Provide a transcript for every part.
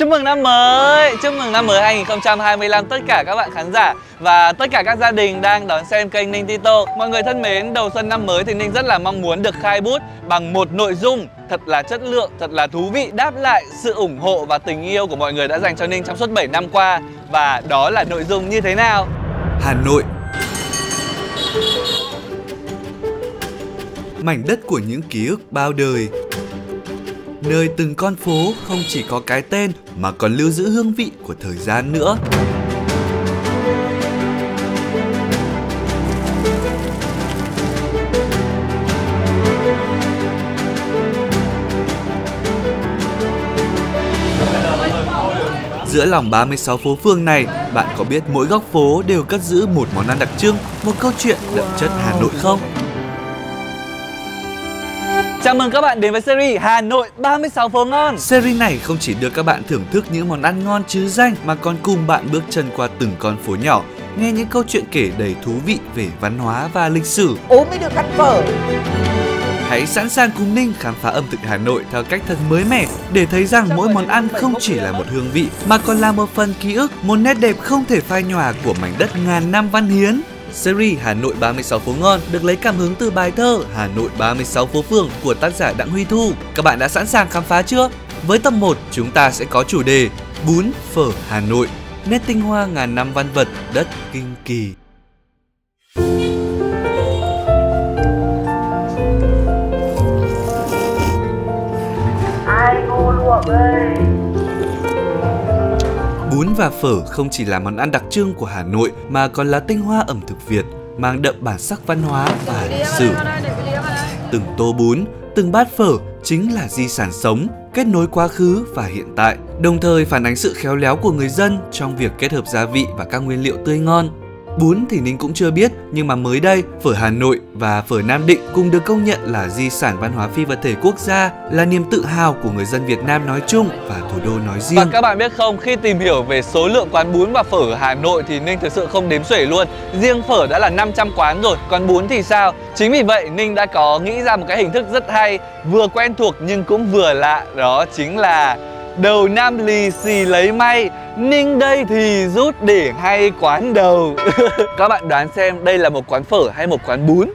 Chúc mừng năm mới! Chúc mừng năm mới 2025 tất cả các bạn khán giả và tất cả các gia đình đang đón xem kênh Ninh Tito. Mọi người thân mến, đầu xuân năm mới thì Ninh rất là mong muốn được khai bút bằng một nội dung thật là chất lượng, thật là thú vị, đáp lại sự ủng hộ và tình yêu của mọi người đã dành cho Ninh trong suốt 7 năm qua. Và đó là nội dung như thế nào? Hà Nội, mảnh đất của những ký ức bao đời, nơi từng con phố không chỉ có cái tên mà còn lưu giữ hương vị của thời gian nữa. Giữa lòng 36 phố phường này, bạn có biết mỗi góc phố đều cất giữ một món ăn đặc trưng, một câu chuyện đậm chất Hà Nội không? Chào mừng các bạn đến với series Hà Nội 36 phố ngon. Series này không chỉ đưa các bạn thưởng thức những món ăn ngon trứ danh mà còn cùng bạn bước chân qua từng con phố nhỏ, nghe những câu chuyện kể đầy thú vị về văn hóa và lịch sử. Ố mới được ăn phở. Hãy sẵn sàng cùng Ninh khám phá ẩm thực Hà Nội theo cách thật mới mẻ để thấy rằng mỗi món ăn không chỉ là một hương vị mà còn là một phần ký ức, một nét đẹp không thể phai nhòa của mảnh đất ngàn năm văn hiến. Series Hà Nội 36 phố ngon được lấy cảm hứng từ bài thơ Hà Nội 36 phố phường của tác giả Đặng Huy Thu. Các bạn đã sẵn sàng khám phá chưa? Với tập 1, chúng ta sẽ có chủ đề Bún phở Hà Nội, nét tinh hoa ngàn năm văn vật đất kinh kỳ. Ai ngu luộc đây? Bún và phở không chỉ là món ăn đặc trưng của Hà Nội mà còn là tinh hoa ẩm thực Việt, mang đậm bản sắc văn hóa và lịch sử. Từng tô bún, từng bát phở chính là di sản sống, kết nối quá khứ và hiện tại, đồng thời phản ánh sự khéo léo của người dân trong việc kết hợp gia vị và các nguyên liệu tươi ngon. Bún thì Ninh cũng chưa biết, nhưng mà mới đây, phở Hà Nội và phở Nam Định cùng được công nhận là di sản văn hóa phi vật thể quốc gia, là niềm tự hào của người dân Việt Nam nói chung và thủ đô nói riêng. Và các bạn biết không, khi tìm hiểu về số lượng quán bún và phở ở Hà Nội thì Ninh thực sự không đếm xuể luôn. Riêng phở đã là 500 quán rồi, còn bún thì sao? Chính vì vậy Ninh đã có nghĩ ra một cái hình thức rất hay, vừa quen thuộc nhưng cũng vừa lạ, đó chính là đầu năm lì xì lấy may, Ninh đây thì rút để hay quán đầu. Các bạn đoán xem đây là một quán phở hay một quán bún?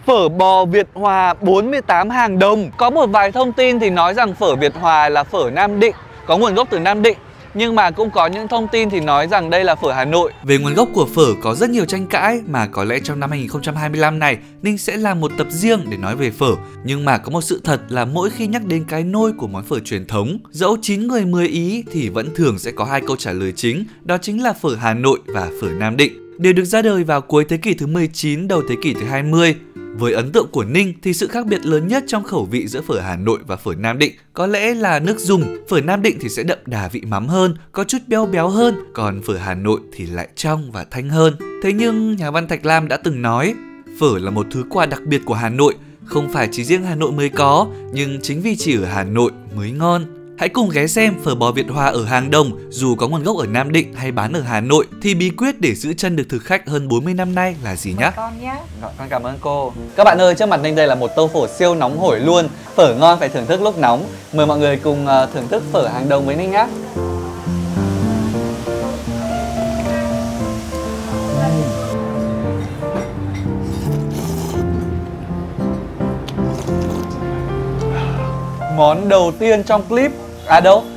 Phở bò Việt Hòa 48 hàng đồng. Có một vài thông tin thì nói rằng phở Việt Hòa là phở Nam Định, có nguồn gốc từ Nam Định. Nhưng mà cũng có những thông tin thì nói rằng đây là phở Hà Nội. Về nguồn gốc của phở có rất nhiều tranh cãi, mà có lẽ trong năm 2025 này Ninh sẽ làm một tập riêng để nói về phở. Nhưng mà có một sự thật là mỗi khi nhắc đến cái nôi của món phở truyền thống, dẫu 9 người 10 ý thì vẫn thường sẽ có hai câu trả lời chính, đó chính là phở Hà Nội và phở Nam Định, đều được ra đời vào cuối thế kỷ thứ 19, đầu thế kỷ thứ 20. Với ấn tượng của Ninh thì sự khác biệt lớn nhất trong khẩu vị giữa phở Hà Nội và phở Nam Định có lẽ là nước dùng. Phở Nam Định thì sẽ đậm đà vị mắm hơn, có chút béo béo hơn, còn phở Hà Nội thì lại trong và thanh hơn. Thế nhưng nhà văn Thạch Lam đã từng nói, phở là một thứ quà đặc biệt của Hà Nội, không phải chỉ riêng Hà Nội mới có, nhưng chính vì chỉ ở Hà Nội mới ngon. Hãy cùng ghé xem phở bò Việt Hòa ở hàng đồng, dù có nguồn gốc ở Nam Định hay bán ở Hà Nội, thì bí quyết để giữ chân được thực khách hơn 40 năm nay là gì nhá? Con nhé. Con cảm ơn cô. Các bạn ơi, trước mặt Ninh đây là một tô phở siêu nóng hổi luôn. Phở ngon phải thưởng thức lúc nóng. Mời mọi người cùng thưởng thức phở hàng đồng với Ninh nhé. Món đầu tiên trong clip,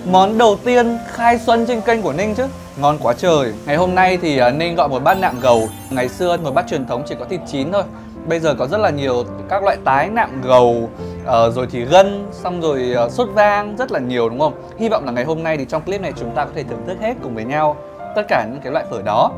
món đầu tiên khai xuân trên kênh của Ninh chứ. Ngon quá trời. Ngày hôm nay thì Ninh gọi một bát nạm gầu. Ngày xưa một bát truyền thống chỉ có thịt chín thôi. Bây giờ có rất là nhiều các loại tái nạm gầu, rồi thì gân, xong rồi sốt vang, rất là nhiều đúng không? Hy vọng là ngày hôm nay thì trong clip này chúng ta có thể thưởng thức hết cùng với nhau tất cả những cái loại phở đó.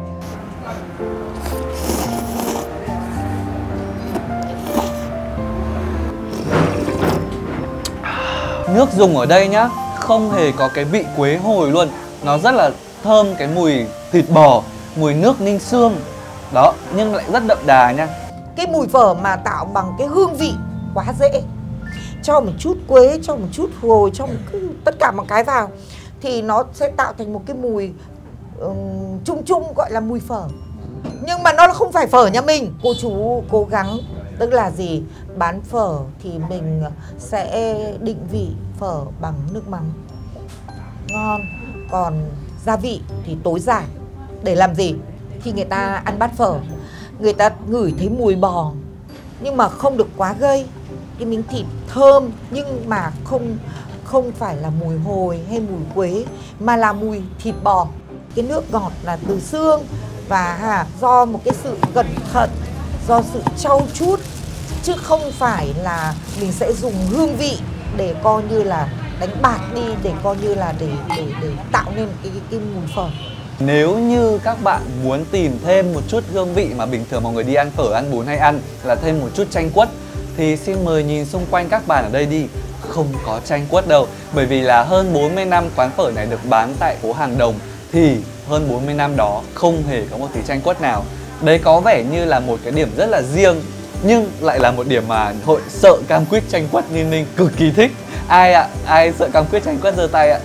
Nước dùng ở đây nhá, không hề có cái vị quế hồi luôn. Nó rất là thơm cái mùi thịt bò, mùi nước ninh xương. Đó, nhưng lại rất đậm đà nha. Cái mùi phở mà tạo bằng cái hương vị quá dễ. Cho một chút quế, cho một chút hồi, cho tất cả mọi cái vào thì nó sẽ tạo thành một cái mùi chung chung gọi là mùi phở. Nhưng mà nó không phải phở nhà mình. Cô chú cố gắng Tức là gì? Bán phở thì mình sẽ định vị phở bằng nước mắm ngon, còn gia vị thì tối giản. Để làm gì? Khi người ta ăn bát phở, người ta ngửi thấy mùi bò nhưng mà không được quá gây, cái miếng thịt thơm nhưng mà không phải là mùi hồi hay mùi quế, mà là mùi thịt bò. Cái nước ngọt là từ xương và do một cái sự cẩn thận, do sự trau chuốt, chứ không phải là mình sẽ dùng hương vị để coi như là đánh bạt đi, để coi như là để tạo nên cái mùi phở. Nếu như các bạn muốn tìm thêm một chút hương vị mà bình thường mọi người đi ăn phở, ăn bún hay ăn là thêm một chút chanh quất, thì xin mời nhìn xung quanh các bàn ở đây đi. Không có chanh quất đâu. Bởi vì là hơn 40 năm quán phở này được bán tại phố Hàng Đồng, thì hơn 40 năm đó không hề có một tí chanh quất nào. Đấy có vẻ như là một cái điểm rất là riêng, nhưng lại là một điểm mà hội sợ cam quýt chanh quất như Ninh cực kỳ thích. Ai ạ? Ai sợ cam quýt chanh quất giơ tay ạ?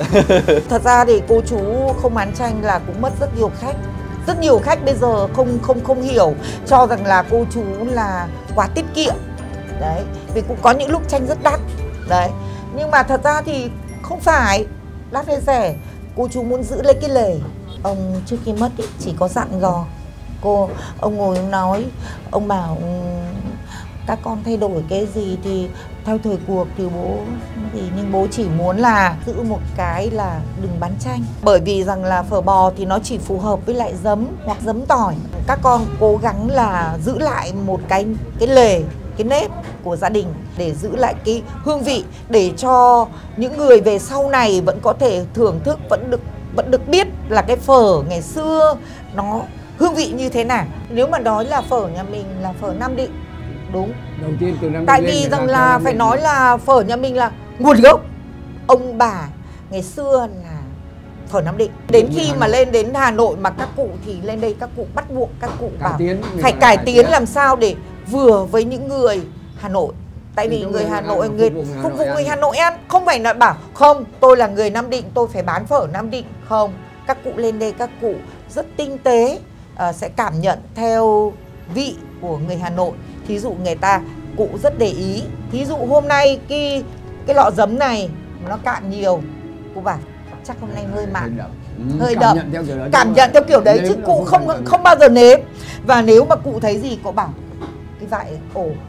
Thật ra thì cô chú không bán chanh là cũng mất rất nhiều khách. Rất nhiều khách bây giờ không hiểu, cho rằng là cô chú là quá tiết kiệm. Đấy, vì cũng có những lúc chanh rất đắt. Đấy, nhưng mà thật ra thì không phải đắt hay rẻ, cô chú muốn giữ lấy cái lề. Ông trước khi mất ý, chỉ có dặn dò cô, ông ngồi ông nói, ông bảo các con thay đổi cái gì thì theo thời cuộc thì bố gì, nhưng bố chỉ muốn là giữ một cái là đừng bán chanh. Bởi vì rằng là phở bò thì nó chỉ phù hợp với lại giấm hoặc giấm tỏi. Các con cố gắng là giữ lại một cái lề, cái nếp của gia đình để giữ lại cái hương vị, để cho những người về sau này vẫn có thể thưởng thức, vẫn được biết là cái phở ngày xưa nó hương vị như thế nào. Nếu mà nói là phở nhà mình là phở Nam Định, đúng. Đầu tiên từ Nam Định. Tại vì rằng là phải nói là phở nhà mình là nguồn gốc ông bà ngày xưa là phở Nam Định. Đến khi mà lên đến Hà Nội mà các cụ thì lên đây các cụ bắt buộc các cụ bảo phải cải tiến làm sao để vừa với những người Hà Nội. Tại vì người Hà Nội, người phục vụ người Hà Nội ăn, không phải là bảo không tôi là người Nam Định tôi phải bán phở Nam Định. Không, các cụ lên đây các cụ rất tinh tế, sẽ cảm nhận theo vị của người Hà Nội. Thí dụ người ta cụ rất để ý, thí dụ hôm nay cái lọ giấm này nó cạn nhiều, cụ bảo chắc hôm nay hơi mặn, hơi đậm, cảm nhận theo kiểu đấy chứ cụ không bao giờ nếm. Và nếu mà cụ thấy gì cụ bảo cái vại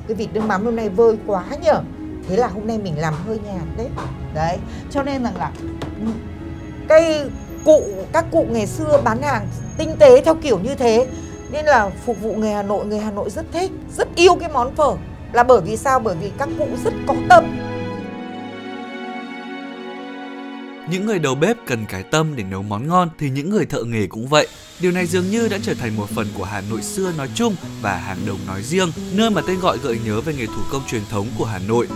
cái vịt nước mắm hôm nay vơi quá nhở, thế là hôm nay mình làm hơi nhạt đấy. Đấy, cho nên rằng là các cụ ngày xưa bán hàng tinh tế theo kiểu như thế, nên là phục vụ người Hà Nội rất thích, rất yêu cái món phở. Là bởi vì sao? Bởi vì các cụ rất có tâm. Những người đầu bếp cần cái tâm để nấu món ngon thì những người thợ nghề cũng vậy. Điều này dường như đã trở thành một phần của Hà Nội xưa nói chung và Hàng Đồng nói riêng, nơi mà tên gọi gợi nhớ về nghề thủ công truyền thống của Hà Nội.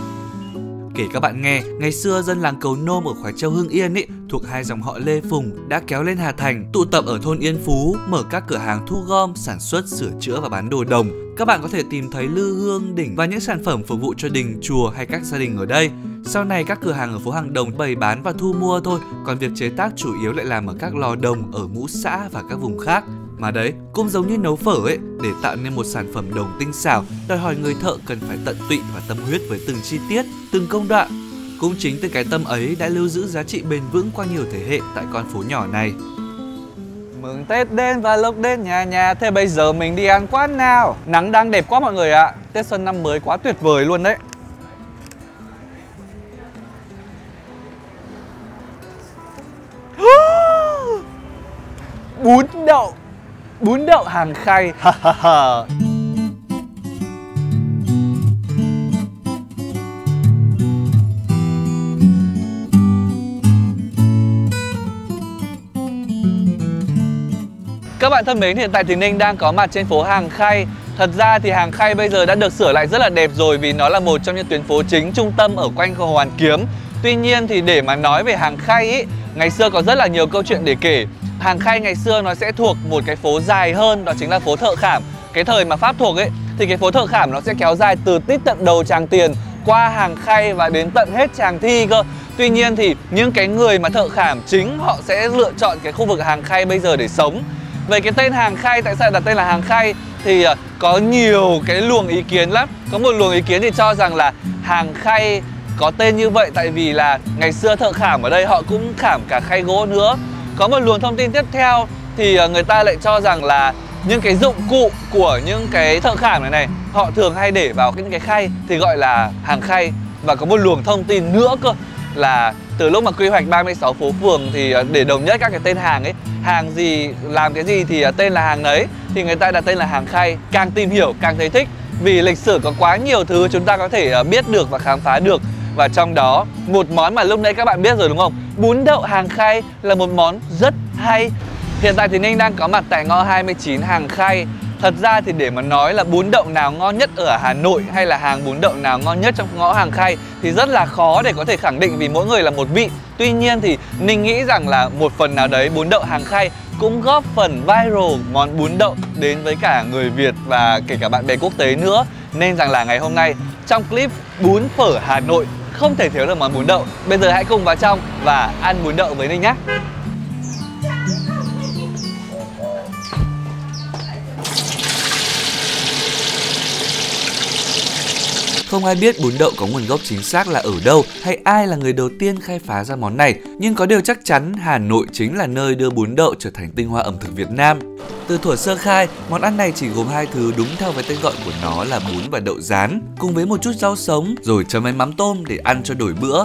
Kể các bạn nghe, ngày xưa dân làng Cầu Nôm ở Khoái Châu, Hưng Yên thuộc hai dòng họ Lê Phùng đã kéo lên Hà Thành, tụ tập ở thôn Yên Phú, mở các cửa hàng thu gom, sản xuất, sửa chữa và bán đồ đồng. Các bạn có thể tìm thấy lư hương, đỉnh và những sản phẩm phục vụ cho đình, chùa hay các gia đình ở đây. Sau này các cửa hàng ở phố Hàng Đồng bày bán và thu mua thôi, còn việc chế tác chủ yếu lại làm ở các lò đồng ở ngũ xã và các vùng khác. Mà đấy, cũng giống như nấu phở để tạo nên một sản phẩm đồng tinh xảo, đòi hỏi người thợ cần phải tận tụy và tâm huyết với từng chi tiết, từng công đoạn. Cũng chính từ cái tâm ấy đã lưu giữ giá trị bền vững qua nhiều thế hệ tại con phố nhỏ này. Mừng Tết đến và lộc đến nhà nhà. Thế bây giờ mình đi ăn quán nào? Nắng đang đẹp quá mọi người ạ. Tết xuân năm mới quá tuyệt vời luôn đấy. Bún đậu Hàng Khay. Các bạn thân mến, hiện tại thì Ninh đang có mặt trên phố Hàng Khay. Thật ra thì Hàng Khay bây giờ đã được sửa lại rất là đẹp rồi, vì nó là một trong những tuyến phố chính trung tâm ở quanh Hồ Hoàn Kiếm. Tuy nhiên thì để mà nói về Hàng Khay ngày xưa có rất là nhiều câu chuyện để kể. Hàng Khay ngày xưa nó sẽ thuộc một cái phố dài hơn, đó chính là phố Thợ Khảm. Cái thời mà Pháp thuộc thì cái phố Thợ Khảm nó sẽ kéo dài từ tít tận đầu Tràng Tiền qua Hàng Khay và đến tận hết Tràng Thi cơ. Tuy nhiên thì những cái người mà thợ khảm chính họ sẽ lựa chọn cái khu vực Hàng Khay bây giờ để sống. Về cái tên hàng khay, tại sao đặt tên là hàng khay thì có nhiều cái luồng ý kiến lắm. Có một luồng ý kiến thì cho rằng là hàng khay có tên như vậy tại vì là ngày xưa thợ khảm ở đây họ cũng khảm cả khay gỗ nữa. Có một luồng thông tin tiếp theo thì người ta lại cho rằng là những cái dụng cụ của những cái thợ khảm này họ thường hay để vào những cái khay thì gọi là hàng khay. Và có một luồng thông tin nữa cơ là từ lúc mà quy hoạch 36 phố phường thì để đồng nhất các cái tên hàng ấy, hàng gì làm cái gì thì tên là hàng đấy, thì người ta đặt tên là hàng khay. Càng tìm hiểu càng thấy thích vì lịch sử có quá nhiều thứ chúng ta có thể biết được và khám phá được. Và trong đó một món mà lúc nãy các bạn biết rồi đúng không? Bún đậu hàng khay là một món rất hay. Hiện tại thì Ninh đang có mặt tại ngõ 29 hàng khay. Thật ra thì để mà nói là bún đậu nào ngon nhất ở Hà Nội hay là hàng bún đậu nào ngon nhất trong ngõ hàng khay thì rất là khó để có thể khẳng định vì mỗi người là một vị. Tuy nhiên thì Ninh nghĩ rằng là một phần nào đấy bún đậu hàng khay cũng góp phần viral món bún đậu đến với cả người Việt và kể cả bạn bè quốc tế nữa. Nên rằng là ngày hôm nay trong clip bún phở Hà Nội không thể thiếu được món bún đậu. Bây giờ hãy cùng vào trong và ăn bún đậu với Ninh nhé. Không ai biết bún đậu có nguồn gốc chính xác là ở đâu hay ai là người đầu tiên khai phá ra món này. Nhưng có điều chắc chắn Hà Nội chính là nơi đưa bún đậu trở thành tinh hoa ẩm thực Việt Nam. Từ thuở sơ khai, món ăn này chỉ gồm hai thứ đúng theo với tên gọi của nó là bún và đậu rán, cùng với một chút rau sống rồi chấm với mắm tôm để ăn cho đổi bữa.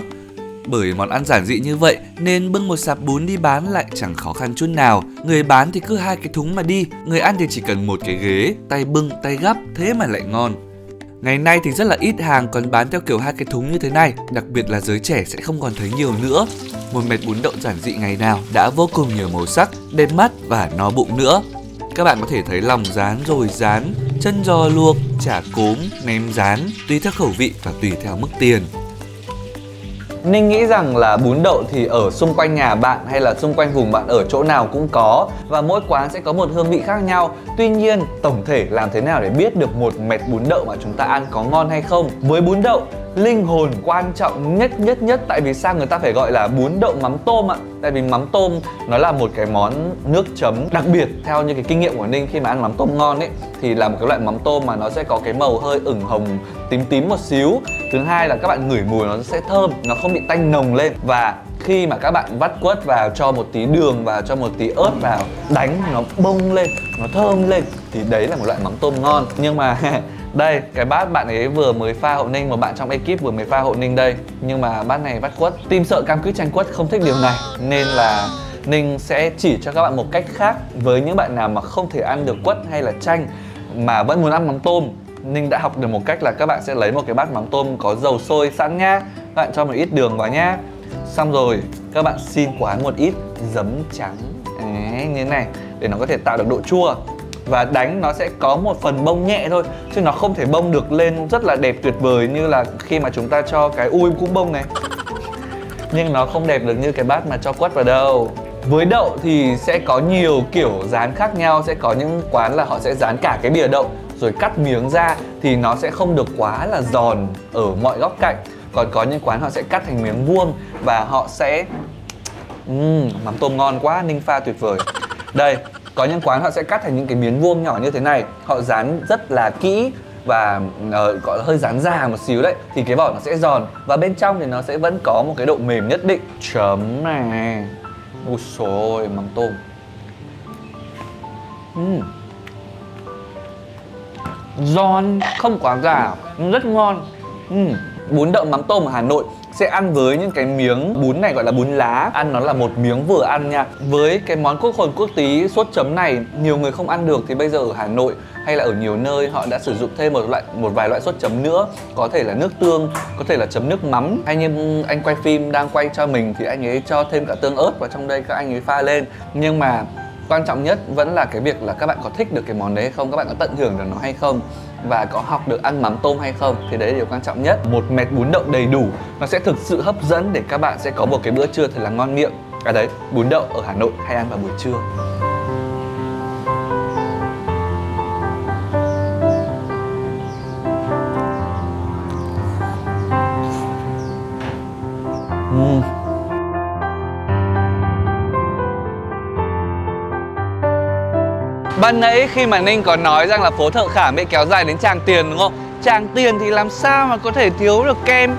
Bởi món ăn giản dị như vậy nên bưng một sạp bún đi bán lại chẳng khó khăn chút nào. Người bán thì cứ hai cái thúng mà đi, người ăn thì chỉ cần một cái ghế, tay bưng, tay gắp, thế mà lại ngon. Ngày nay thì rất là ít hàng còn bán theo kiểu hai cái thúng như thế này, đặc biệt là giới trẻ sẽ không còn thấy nhiều nữa. Một mẹt bún đậu giản dị ngày nào đã vô cùng nhiều màu sắc, đẹp mắt và no bụng nữa. Các bạn có thể thấy lòng rán rồi rán, chân giò luộc, chả cốm, nem rán, tùy theo khẩu vị và tùy theo mức tiền. Ninh nghĩ rằng là bún đậu thì ở xung quanh nhà bạn hay là xung quanh vùng bạn ở chỗ nào cũng có, và mỗi quán sẽ có một hương vị khác nhau. Tuy nhiên, tổng thể làm thế nào để biết được một mẹt bún đậu mà chúng ta ăn có ngon hay không? Với bún đậu, linh hồn quan trọng nhất tại vì sao người ta phải gọi là bún đậu mắm tôm ạ? Tại vì mắm tôm nó là một cái món nước chấm đặc biệt. Theo như cái kinh nghiệm của Ninh khi mà ăn mắm tôm ngon ấy thì là một cái loại mắm tôm mà nó sẽ có cái màu hơi ửng hồng tím tím một xíu. Thứ hai là các bạn ngửi mùi nó sẽ thơm, nó không bị tanh nồng lên. Và khi mà các bạn vắt quất vào, cho một tí đường và cho một tí ớt vào, đánh nó bông lên, nó thơm lên thì đấy là một loại mắm tôm ngon. Nhưng mà đây, cái bát bạn ấy vừa mới pha hộ Ninh, một bạn trong ekip vừa mới pha hộ Ninh đây. Nhưng mà bát này vắt quất, tim sợ cam quýt chanh quất không thích điều này. Nên là Ninh sẽ chỉ cho các bạn một cách khác. Với những bạn nào mà không thể ăn được quất hay là chanh mà vẫn muốn ăn mắm tôm, Ninh đã học được một cách là các bạn sẽ lấy một cái bát mắm tôm có dầu sôi sẵn nhá. Các bạn cho một ít đường vào nhá. Xong rồi các bạn xin quán một ít giấm trắng như thế này để nó có thể tạo được độ chua. Và đánh nó sẽ có một phần bông nhẹ thôi, chứ nó không thể bông được lên rất là đẹp tuyệt vời như là khi mà chúng ta cho cái cũng bông này. Nhưng nó không đẹp được như cái bát mà cho quất vào đâu. Với đậu thì sẽ có nhiều kiểu rán khác nhau. Sẽ có những quán là họ sẽ rán cả cái bìa đậu rồi cắt miếng ra thì nó sẽ không được quá là giòn ở mọi góc cạnh. Còn có những quán họ sẽ cắt thành miếng vuông và họ sẽ mắm tôm ngon quá, Ninh pha tuyệt vời. Đây, có những quán họ sẽ cắt thành những cái miếng vuông nhỏ như thế này. Họ rán rất là kỹ và gọi là hơi rán già một xíu đấy, thì cái vỏ nó sẽ giòn và bên trong thì nó sẽ vẫn có một cái độ mềm nhất định. Chấm này. Ui xôi, mắm tôm. Giòn, không quá già, rất ngon. Bún đậu mắm tôm ở Hà Nội sẽ ăn với những cái miếng bún này gọi là bún lá. Ăn nó là một miếng vừa ăn nha. Với cái món quốc hồn quốc tí sốt chấm này, nhiều người không ăn được thì bây giờ ở Hà Nội hay là ở nhiều nơi họ đã sử dụng thêm một vài loại sốt chấm nữa. Có thể là nước tương, có thể là chấm nước mắm. Hay như anh quay phim đang quay cho mình thì anh ấy cho thêm cả tương ớt vào trong đây, các anh ấy pha lên. Nhưng mà quan trọng nhất vẫn là cái việc là các bạn có thích được cái món đấy hay không, các bạn có tận hưởng được nó hay không, và có học được ăn mắm tôm hay không, thì đấy là điều quan trọng nhất. Một mẹt bún đậu đầy đủ nó sẽ thực sự hấp dẫn để các bạn sẽ có một cái bữa trưa thật là ngon miệng. Đấy, bún đậu ở Hà Nội hay ăn vào buổi trưa. Ban nãy khi mà Ninh có nói rằng là phố Thợ Khảm bị kéo dài đến Tràng Tiền đúng không? Tràng Tiền thì làm sao mà có thể thiếu được kem.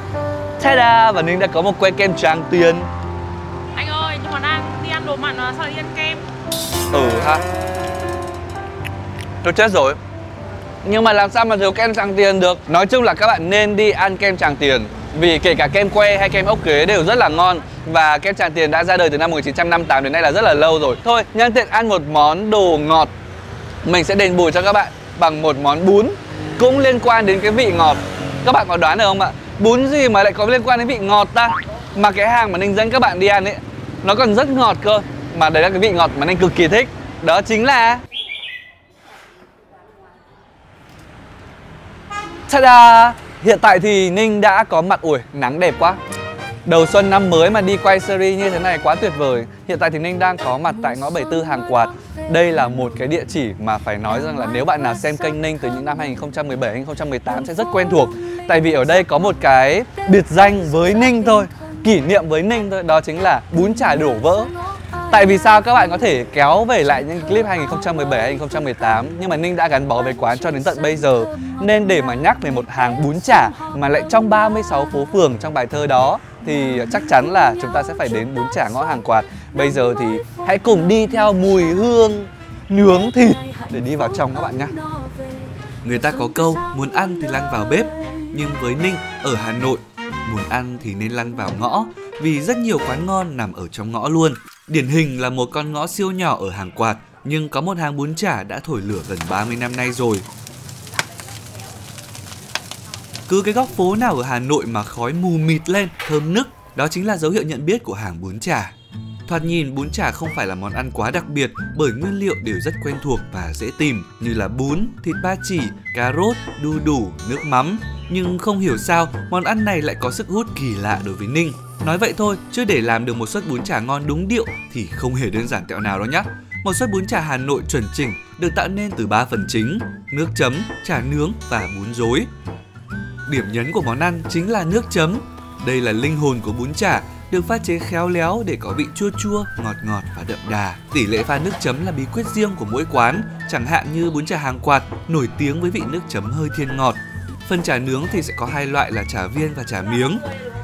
Ta-da! Và Ninh đã có một que kem Tràng Tiền. Anh ơi, nhưng mà đang đi ăn đồ mặn mà sao lại đi ăn kem? Ha. Tôi chết rồi. Nhưng mà làm sao mà thiếu kem Tràng Tiền được? Nói chung là các bạn nên đi ăn kem Tràng Tiền. Vì kể cả kem que hay kem ốc khế đều rất là ngon. Và kem Tràng Tiền đã ra đời từ năm 1958 đến nay là rất là lâu rồi. Thôi, nhân tiện ăn một món đồ ngọt, mình sẽ đền bù cho các bạn bằng một món bún cũng liên quan đến cái vị ngọt. Các bạn có đoán được không ạ? Bún gì mà lại có liên quan đến vị ngọt ta? Mà cái hàng mà Ninh dẫn các bạn đi ăn ấy, nó còn rất ngọt cơ. Mà đấy là cái vị ngọt mà Ninh cực kỳ thích. Đó chính là... Ta-da! Hiện tại thì Ninh đã có mặt... Ui, nắng đẹp quá. Đầu xuân năm mới mà đi quay series như thế này quá tuyệt vời. Hiện tại thì Ninh đang có mặt tại ngõ 74 Hàng Quạt. Đây là một cái địa chỉ mà phải nói rằng là nếu bạn nào xem kênh Ninh từ những năm 2017, 2018 sẽ rất quen thuộc. Tại vì ở đây có một cái biệt danh với Ninh thôi, kỷ niệm với Ninh thôi, đó chính là bún chả đổ vỡ. Tại vì sao các bạn có thể kéo về lại những clip 2017, 2018 nhưng mà Ninh đã gắn bó với quán cho đến tận bây giờ. Nên để mà nhắc về một hàng bún chả mà lại trong 36 phố phường trong bài thơ đó thì chắc chắn là chúng ta sẽ phải đến bún chả ngõ Hàng Quạt. Bây giờ thì hãy cùng đi theo mùi hương nướng thịt để đi vào trong các bạn nhé. Người ta có câu muốn ăn thì lăn vào bếp, nhưng với Ninh ở Hà Nội, muốn ăn thì nên lăn vào ngõ, vì rất nhiều quán ngon nằm ở trong ngõ luôn. Điển hình là một con ngõ siêu nhỏ ở Hàng Quạt, nhưng có một hàng bún chả đã thổi lửa gần 30 năm nay rồi. Cứ cái góc phố nào ở Hà Nội mà khói mù mịt lên, thơm nức, đó chính là dấu hiệu nhận biết của hàng bún chả. Thoạt nhìn bún chả không phải là món ăn quá đặc biệt bởi nguyên liệu đều rất quen thuộc và dễ tìm như là bún, thịt ba chỉ, cà rốt, đu đủ, nước mắm. Nhưng không hiểu sao món ăn này lại có sức hút kỳ lạ đối với Ninh. Nói vậy thôi, chứ để làm được một suất bún chả ngon đúng điệu thì không hề đơn giản tẹo nào đâu nhá. Một suất bún chả Hà Nội chuẩn chỉnh được tạo nên từ 3 phần chính: nước chấm, chả nướng và bún rối. Điểm nhấn của món ăn chính là nước chấm. Đây là linh hồn của bún chả, được pha chế khéo léo để có vị chua chua, ngọt ngọt và đậm đà. Tỷ lệ pha nước chấm là bí quyết riêng của mỗi quán, chẳng hạn như bún chả Hàng Quạt nổi tiếng với vị nước chấm hơi thiên ngọt. Phần chả nướng thì sẽ có hai loại là chả viên và chả miếng.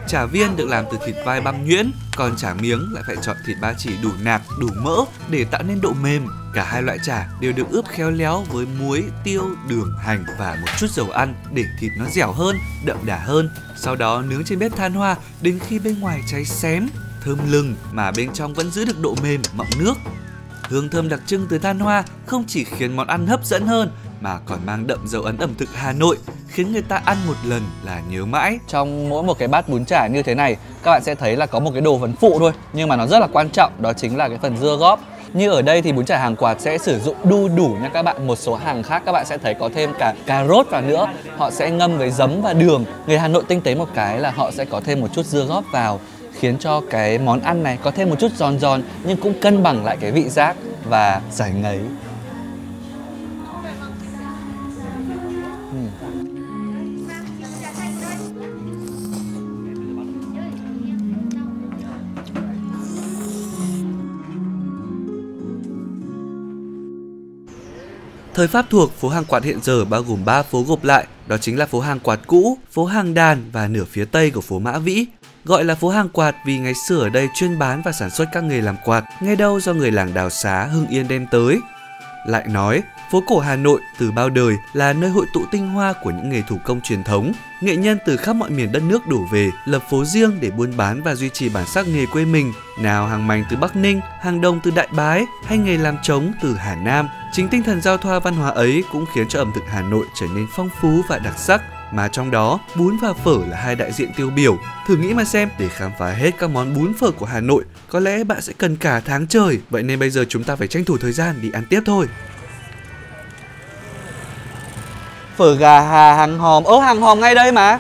Chả viên được làm từ thịt vai băm nhuyễn, còn chả miếng lại phải chọn thịt ba chỉ đủ nạc, đủ mỡ để tạo nên độ mềm. Cả hai loại chả đều được ướp khéo léo với muối, tiêu, đường, hành và một chút dầu ăn để thịt nó dẻo hơn, đậm đà hơn. Sau đó nướng trên bếp than hoa đến khi bên ngoài cháy xém, thơm lừng mà bên trong vẫn giữ được độ mềm, mọng nước. Hương thơm đặc trưng từ than hoa không chỉ khiến món ăn hấp dẫn hơn mà còn mang đậm dấu ấn ẩm thực Hà Nội, khiến người ta ăn một lần là nhớ mãi. Trong mỗi một cái bát bún chả như thế này, các bạn sẽ thấy là có một cái đồ vấn phụ thôi, nhưng mà nó rất là quan trọng, đó chính là cái phần dưa góp. Như ở đây thì bún chả Hàng Quạt sẽ sử dụng đu đủ nha các bạn. Một số hàng khác các bạn sẽ thấy có thêm cả cà rốt vào nữa. Họ sẽ ngâm với giấm và đường. Người Hà Nội tinh tế một cái là họ sẽ có thêm một chút dưa góp vào, khiến cho cái món ăn này có thêm một chút giòn giòn nhưng cũng cân bằng lại cái vị giác và giải ngấy. Thời Pháp thuộc, phố Hàng Quạt hiện giờ bao gồm 3 phố gộp lại, đó chính là phố Hàng Quạt cũ, phố Hàng Đàn và nửa phía tây của phố Mã Vĩ. Gọi là phố Hàng Quạt vì ngày xưa ở đây chuyên bán và sản xuất các nghề làm quạt, nghe đâu do người làng Đào Xá, Hưng Yên đem tới. Lại nói, phố cổ Hà Nội từ bao đời là nơi hội tụ tinh hoa của những nghề thủ công truyền thống. Nghệ nhân từ khắp mọi miền đất nước đổ về, lập phố riêng để buôn bán và duy trì bản sắc nghề quê mình. Nào hàng mành từ Bắc Ninh, hàng đồng từ Đại Bái hay nghề làm trống từ Hà Nam. Chính tinh thần giao thoa văn hóa ấy cũng khiến cho ẩm thực Hà Nội trở nên phong phú và đặc sắc. Mà trong đó, bún và phở là hai đại diện tiêu biểu. Thử nghĩ mà xem, để khám phá hết các món bún phở của Hà Nội, có lẽ bạn sẽ cần cả tháng trời. Vậy nên bây giờ chúng ta phải tranh thủ thời gian đi ăn tiếp thôi. Phở gà Hàng Hòm, Hàng Hòm ngay đây mà.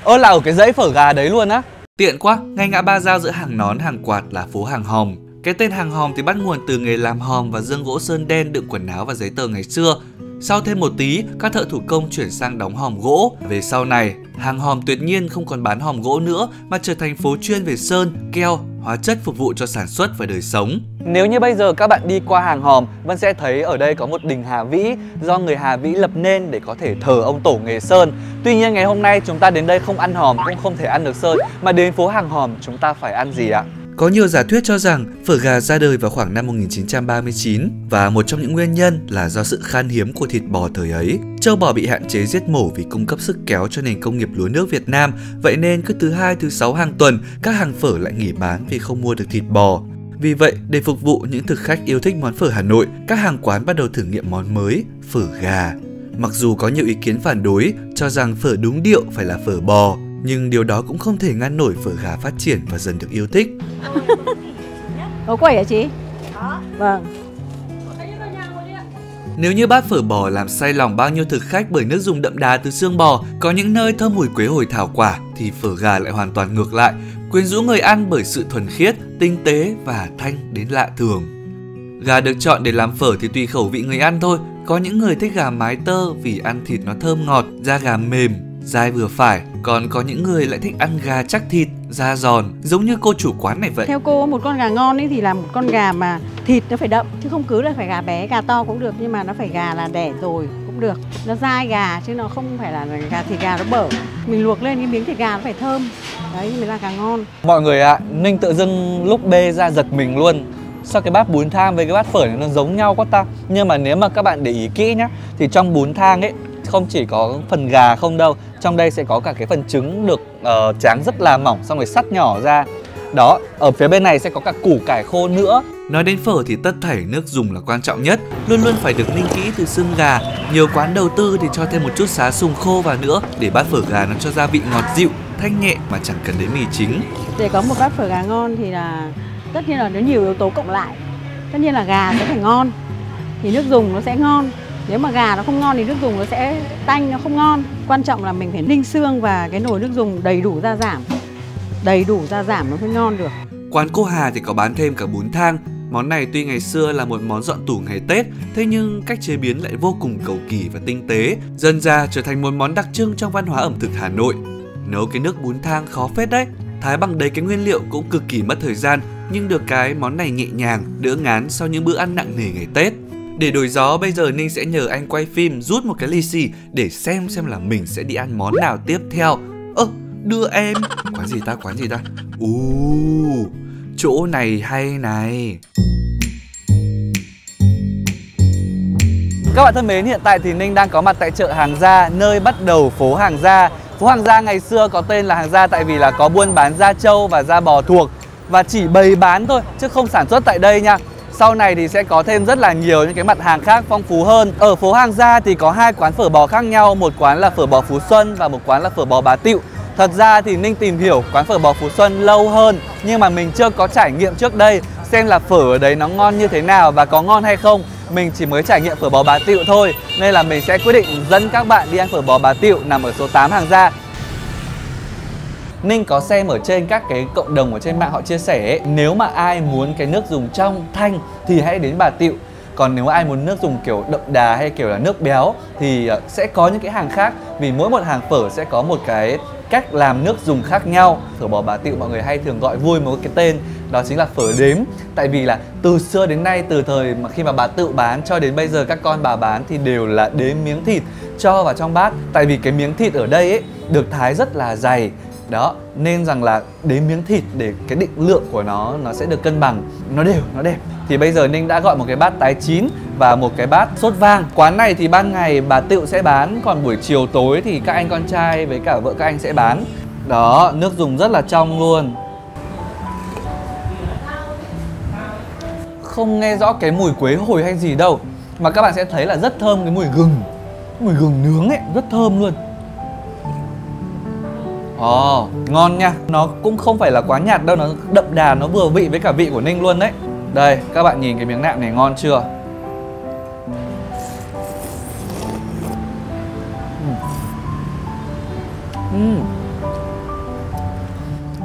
Là ở cái dãy phở gà đấy luôn á. Tiện quá, ngay ngã ba giao giữa Hàng Nón, Hàng Quạt là phố Hàng Hòm. Cái tên Hàng Hòm thì bắt nguồn từ nghề làm hòm và dương gỗ sơn đen đựng quần áo và giấy tờ ngày xưa. Sau thêm một tí, các thợ thủ công chuyển sang đóng hòm gỗ. Về sau này, Hàng Hòm tuyệt nhiên không còn bán hòm gỗ nữa mà trở thành phố chuyên về sơn, keo, hóa chất phục vụ cho sản xuất và đời sống. Nếu như bây giờ các bạn đi qua hàng Hòm, Vân sẽ thấy ở đây có một đình Hà Vĩ do người Hà Vĩ lập nên để có thể thờ ông tổ nghề sơn. Tuy nhiên ngày hôm nay chúng ta đến đây không ăn hòm cũng không thể ăn được sơn, mà đến phố hàng Hòm chúng ta phải ăn gì ạ? Có nhiều giả thuyết cho rằng phở gà ra đời vào khoảng năm 1939 và một trong những nguyên nhân là do sự khan hiếm của thịt bò thời ấy. Trâu bò bị hạn chế giết mổ vì cung cấp sức kéo cho nền công nghiệp lúa nước Việt Nam, vậy nên cứ thứ 2, thứ 6 hàng tuần, các hàng phở lại nghỉ bán vì không mua được thịt bò. Vì vậy, để phục vụ những thực khách yêu thích món phở Hà Nội, các hàng quán bắt đầu thử nghiệm món mới, phở gà. Mặc dù có nhiều ý kiến phản đối, cho rằng phở đúng điệu phải là phở bò, nhưng điều đó cũng không thể ngăn nổi phở gà phát triển và dần được yêu thích. Có quẩy hả chị? Vâng. Nếu như bát phở bò làm say lòng bao nhiêu thực khách bởi nước dùng đậm đà từ xương bò, có những nơi thơm mùi quế hồi thảo quả, thì phở gà lại hoàn toàn ngược lại, quyến rũ người ăn bởi sự thuần khiết, tinh tế và thanh đến lạ thường. Gà được chọn để làm phở thì tùy khẩu vị người ăn thôi. Có những người thích gà mái tơ vì ăn thịt nó thơm ngọt, da gà mềm, dai vừa phải. Còn có những người lại thích ăn gà chắc thịt, da giòn, giống như cô chủ quán này vậy. Theo cô, một con gà ngon ấy thì là một con gà mà thịt nó phải đậm, chứ không cứ là phải gà bé, gà to cũng được, nhưng mà nó phải gà là đẻ rồi cũng được. Nó dai gà chứ nó không phải là gà thịt gà nó bở. Mình luộc lên cái miếng thịt gà nó phải thơm, đấy mới là gà ngon. Mọi người ạ, Ninh tự dưng lúc bê ra giật mình luôn. Sao cái bát bún thang với cái bát phở này nó giống nhau quá ta? Nhưng mà nếu mà các bạn để ý kỹ nhá, thì trong bún thang ấy không chỉ có phần gà không đâu, trong đây sẽ có cả cái phần trứng được tráng rất là mỏng xong rồi sắt nhỏ ra. Đó, ở phía bên này sẽ có cả củ cải khô nữa. Nói đến phở thì tất thảy nước dùng là quan trọng nhất, luôn luôn phải được ninh kỹ từ xương gà. Nhiều quán đầu tư thì cho thêm một chút sá sùng khô vào nữa để bát phở gà nó cho gia vị ngọt dịu, thanh nhẹ mà chẳng cần đến mì chính. Để có một bát phở gà ngon thì là tất nhiên là nó nhiều yếu tố cộng lại. Tất nhiên là gà sẽ phải ngon thì nước dùng nó sẽ ngon. Nếu mà gà nó không ngon thì nước dùng nó sẽ tanh, nó không ngon. Quan trọng là mình phải ninh xương và cái nồi nước dùng đầy đủ gia giảm. Đầy đủ gia giảm nó mới ngon được. Quán cô Hà thì có bán thêm cả bún thang. Món này tuy ngày xưa là một món dọn tủ ngày Tết, thế nhưng cách chế biến lại vô cùng cầu kỳ và tinh tế, dần ra trở thành một món đặc trưng trong văn hóa ẩm thực Hà Nội. Nấu cái nước bún thang khó phết đấy. Thái bằng đầy cái nguyên liệu cũng cực kỳ mất thời gian, nhưng được cái món này nhẹ nhàng, đỡ ngán sau những bữa ăn nặng nề ngày Tết. Để đổi gió, bây giờ Ninh sẽ nhờ anh quay phim rút một cái lì xì để xem là mình sẽ đi ăn món nào tiếp theo. Đưa em. Quán gì ta? Chỗ này hay này. Các bạn thân mến, hiện tại thì Ninh đang có mặt tại chợ Hàng Gia, nơi bắt đầu phố Hàng Gia. Phố Hàng Gia ngày xưa có tên là Hàng Gia tại vì là có buôn bán da trâu và da bò thuộc, và chỉ bày bán thôi chứ không sản xuất tại đây nha. Sau này thì sẽ có thêm rất là nhiều những cái mặt hàng khác phong phú hơn. Ở phố Hàng Gia thì có 2 quán phở bò khác nhau, một quán là phở bò Phú Xuân và một quán là phở bò Bà Tịu. Thật ra thì Ninh tìm hiểu quán phở bò Phú Xuân lâu hơn, nhưng mà mình chưa có trải nghiệm trước đây xem là phở ở đấy nó ngon như thế nào và có ngon hay không. Mình chỉ mới trải nghiệm phở bò Bà Tịu thôi, nên là mình sẽ quyết định dẫn các bạn đi ăn phở bò Bà Tịu nằm ở số 8 Hàng Gia. Ninh có xem ở trên các cái cộng đồng ở trên mạng họ chia sẻ ấy, nếu mà ai muốn cái nước dùng trong thanh thì hãy đến Bà Tịu. Còn nếu ai muốn nước dùng kiểu đậm đà hay kiểu là nước béo thì sẽ có những cái hàng khác, vì mỗi một hàng phở sẽ có một cái cách làm nước dùng khác nhau. Phở bò Bà Tịu mọi người hay thường gọi vui một cái tên, đó chính là phở đếm. Tại vì là từ xưa đến nay, từ thời mà khi mà bà Tịu bán cho đến bây giờ các con bà bán thì đều là đếm miếng thịt cho vào trong bát. Tại vì cái miếng thịt ở đây ấy được thái rất là dày. Đó, nên rằng là đếm miếng thịt để cái định lượng của nó sẽ được cân bằng, nó đều, nó đẹp. Thì bây giờ Ninh đã gọi một cái bát tái chín và một cái bát sốt vang. Quán này thì ban ngày bà Tịu sẽ bán, còn buổi chiều tối thì các anh con trai với cả vợ các anh sẽ bán. Đó, nước dùng rất là trong luôn. Không nghe rõ cái mùi quế hồi hay gì đâu, mà các bạn sẽ thấy là rất thơm cái mùi gừng nướng ấy, rất thơm luôn. Ngon nha. Nó cũng không phải là quá nhạt đâu, nó đậm đà, nó vừa vị với cả vị của Ninh luôn đấy. Đây, các bạn nhìn cái miếng nạm này ngon chưa?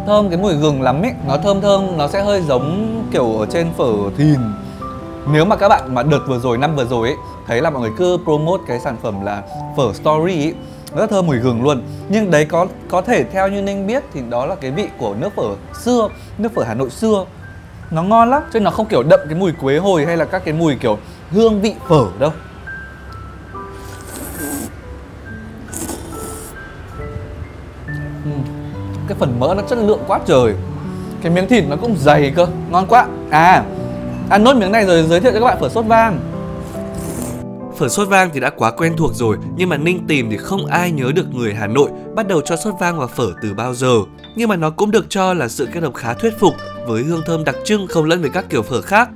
Thơm cái mùi gừng lắm ấy. Nó thơm, nó sẽ hơi giống kiểu ở trên phở Thìn. Nếu mà các bạn mà đợt vừa rồi, năm vừa rồi ấy, thấy là mọi người cứ promote cái sản phẩm là phở Story ấy, rất thơm mùi gừng luôn. Nhưng đấy có thể theo như Ninh biết thì đó là cái vị của nước phở xưa, nước phở Hà Nội xưa. Nó ngon lắm, chứ nó không kiểu đậm cái mùi quế hồi hay là các cái mùi kiểu hương vị phở đâu. Cái phần mỡ nó chất lượng quá trời. Cái miếng thịt nó cũng dày cơ, ngon quá. À, ăn nốt miếng này rồi giới thiệu cho các bạn phở sốt vang. Phở sốt vang thì đã quá quen thuộc rồi, nhưng mà Ninh tìm thì không ai nhớ được người Hà Nội bắt đầu cho sốt vang vào phở từ bao giờ. Nhưng mà nó cũng được cho là sự kết hợp khá thuyết phục với hương thơm đặc trưng không lẫn với các kiểu phở khác.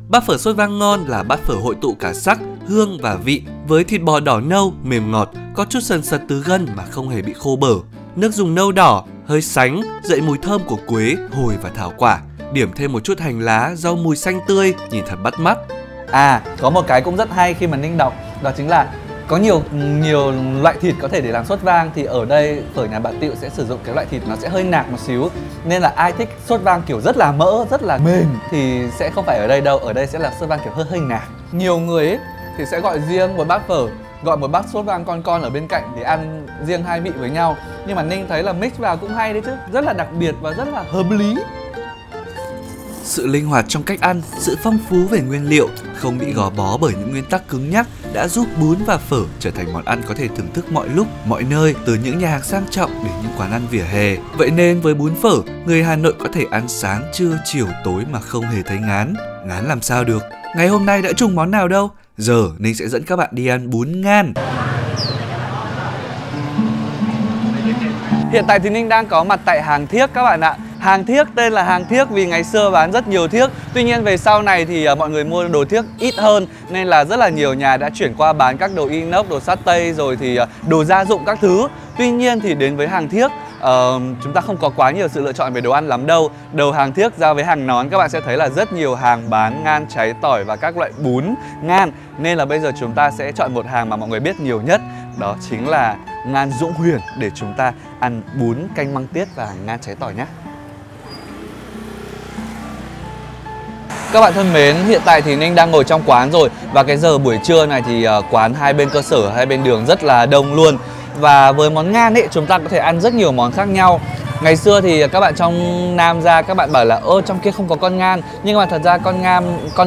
Bát phở sốt vang ngon là bát phở hội tụ cả sắc, hương và vị, với thịt bò đỏ nâu, mềm ngọt, có chút sần sật từ gân mà không hề bị khô bở. Nước dùng nâu đỏ, hơi sánh, dậy mùi thơm của quế, hồi và thảo quả. Điểm thêm một chút hành lá, rau mùi xanh tươi, nhìn thật bắt mắt. À, có một cái cũng rất hay khi mà Ninh đọc, đó chính là có nhiều loại thịt có thể để làm sốt vang, thì ở đây phở nhà bà Tiệu sẽ sử dụng cái loại thịt nó sẽ hơi nạc một xíu, nên là ai thích sốt vang kiểu rất là mỡ, rất là mềm thì sẽ không phải ở đây đâu. Ở đây sẽ là sốt vang kiểu hơi nạc. Nhiều người ấy thì sẽ gọi riêng một bát phở, gọi một bát sốt vang con ở bên cạnh để ăn riêng hai vị với nhau. Nhưng mà Ninh thấy là mix vào cũng hay đấy chứ, rất là đặc biệt và rất là hợp lý. Sự linh hoạt trong cách ăn, sự phong phú về nguyên liệu, không bị gò bó bởi những nguyên tắc cứng nhắc đã giúp bún và phở trở thành món ăn có thể thưởng thức mọi lúc, mọi nơi, từ những nhà hàng sang trọng đến những quán ăn vỉa hè. Vậy nên với bún phở, người Hà Nội có thể ăn sáng, trưa, chiều, tối mà không hề thấy ngán. Ngán làm sao được? Ngày hôm nay đã trùng món nào đâu? Giờ Ninh sẽ dẫn các bạn đi ăn bún ngan. Hiện tại thì Ninh đang có mặt tại Hàng Thiếc các bạn ạ. Hàng Thiếc tên là Hàng Thiếc vì ngày xưa bán rất nhiều thiếc. Tuy nhiên về sau này thì mọi người mua đồ thiếc ít hơn, nên là rất là nhiều nhà đã chuyển qua bán các đồ inox, đồ sắt tây, rồi thì đồ gia dụng các thứ. Tuy nhiên thì đến với Hàng Thiếc, chúng ta không có quá nhiều sự lựa chọn về đồ ăn lắm đâu. Đầu Hàng Thiếc ra với hàng nón các bạn sẽ thấy là rất nhiều hàng bán ngan cháy tỏi và các loại bún ngan. Nên là bây giờ chúng ta sẽ chọn một hàng mà mọi người biết nhiều nhất, đó chính là ngan Dũng Huyền, để chúng ta ăn bún canh măng tiết và ngan cháy tỏi nhé. Các bạn thân mến, hiện tại thì Ninh đang ngồi trong quán rồi. Và cái giờ buổi trưa này thì quán hai bên cơ sở, hai bên đường rất là đông luôn. Và với món ngan ấy, chúng ta có thể ăn rất nhiều món khác nhau. Ngày xưa thì các bạn trong Nam ra, các bạn bảo là trong kia không có con ngan. Nhưng mà thật ra con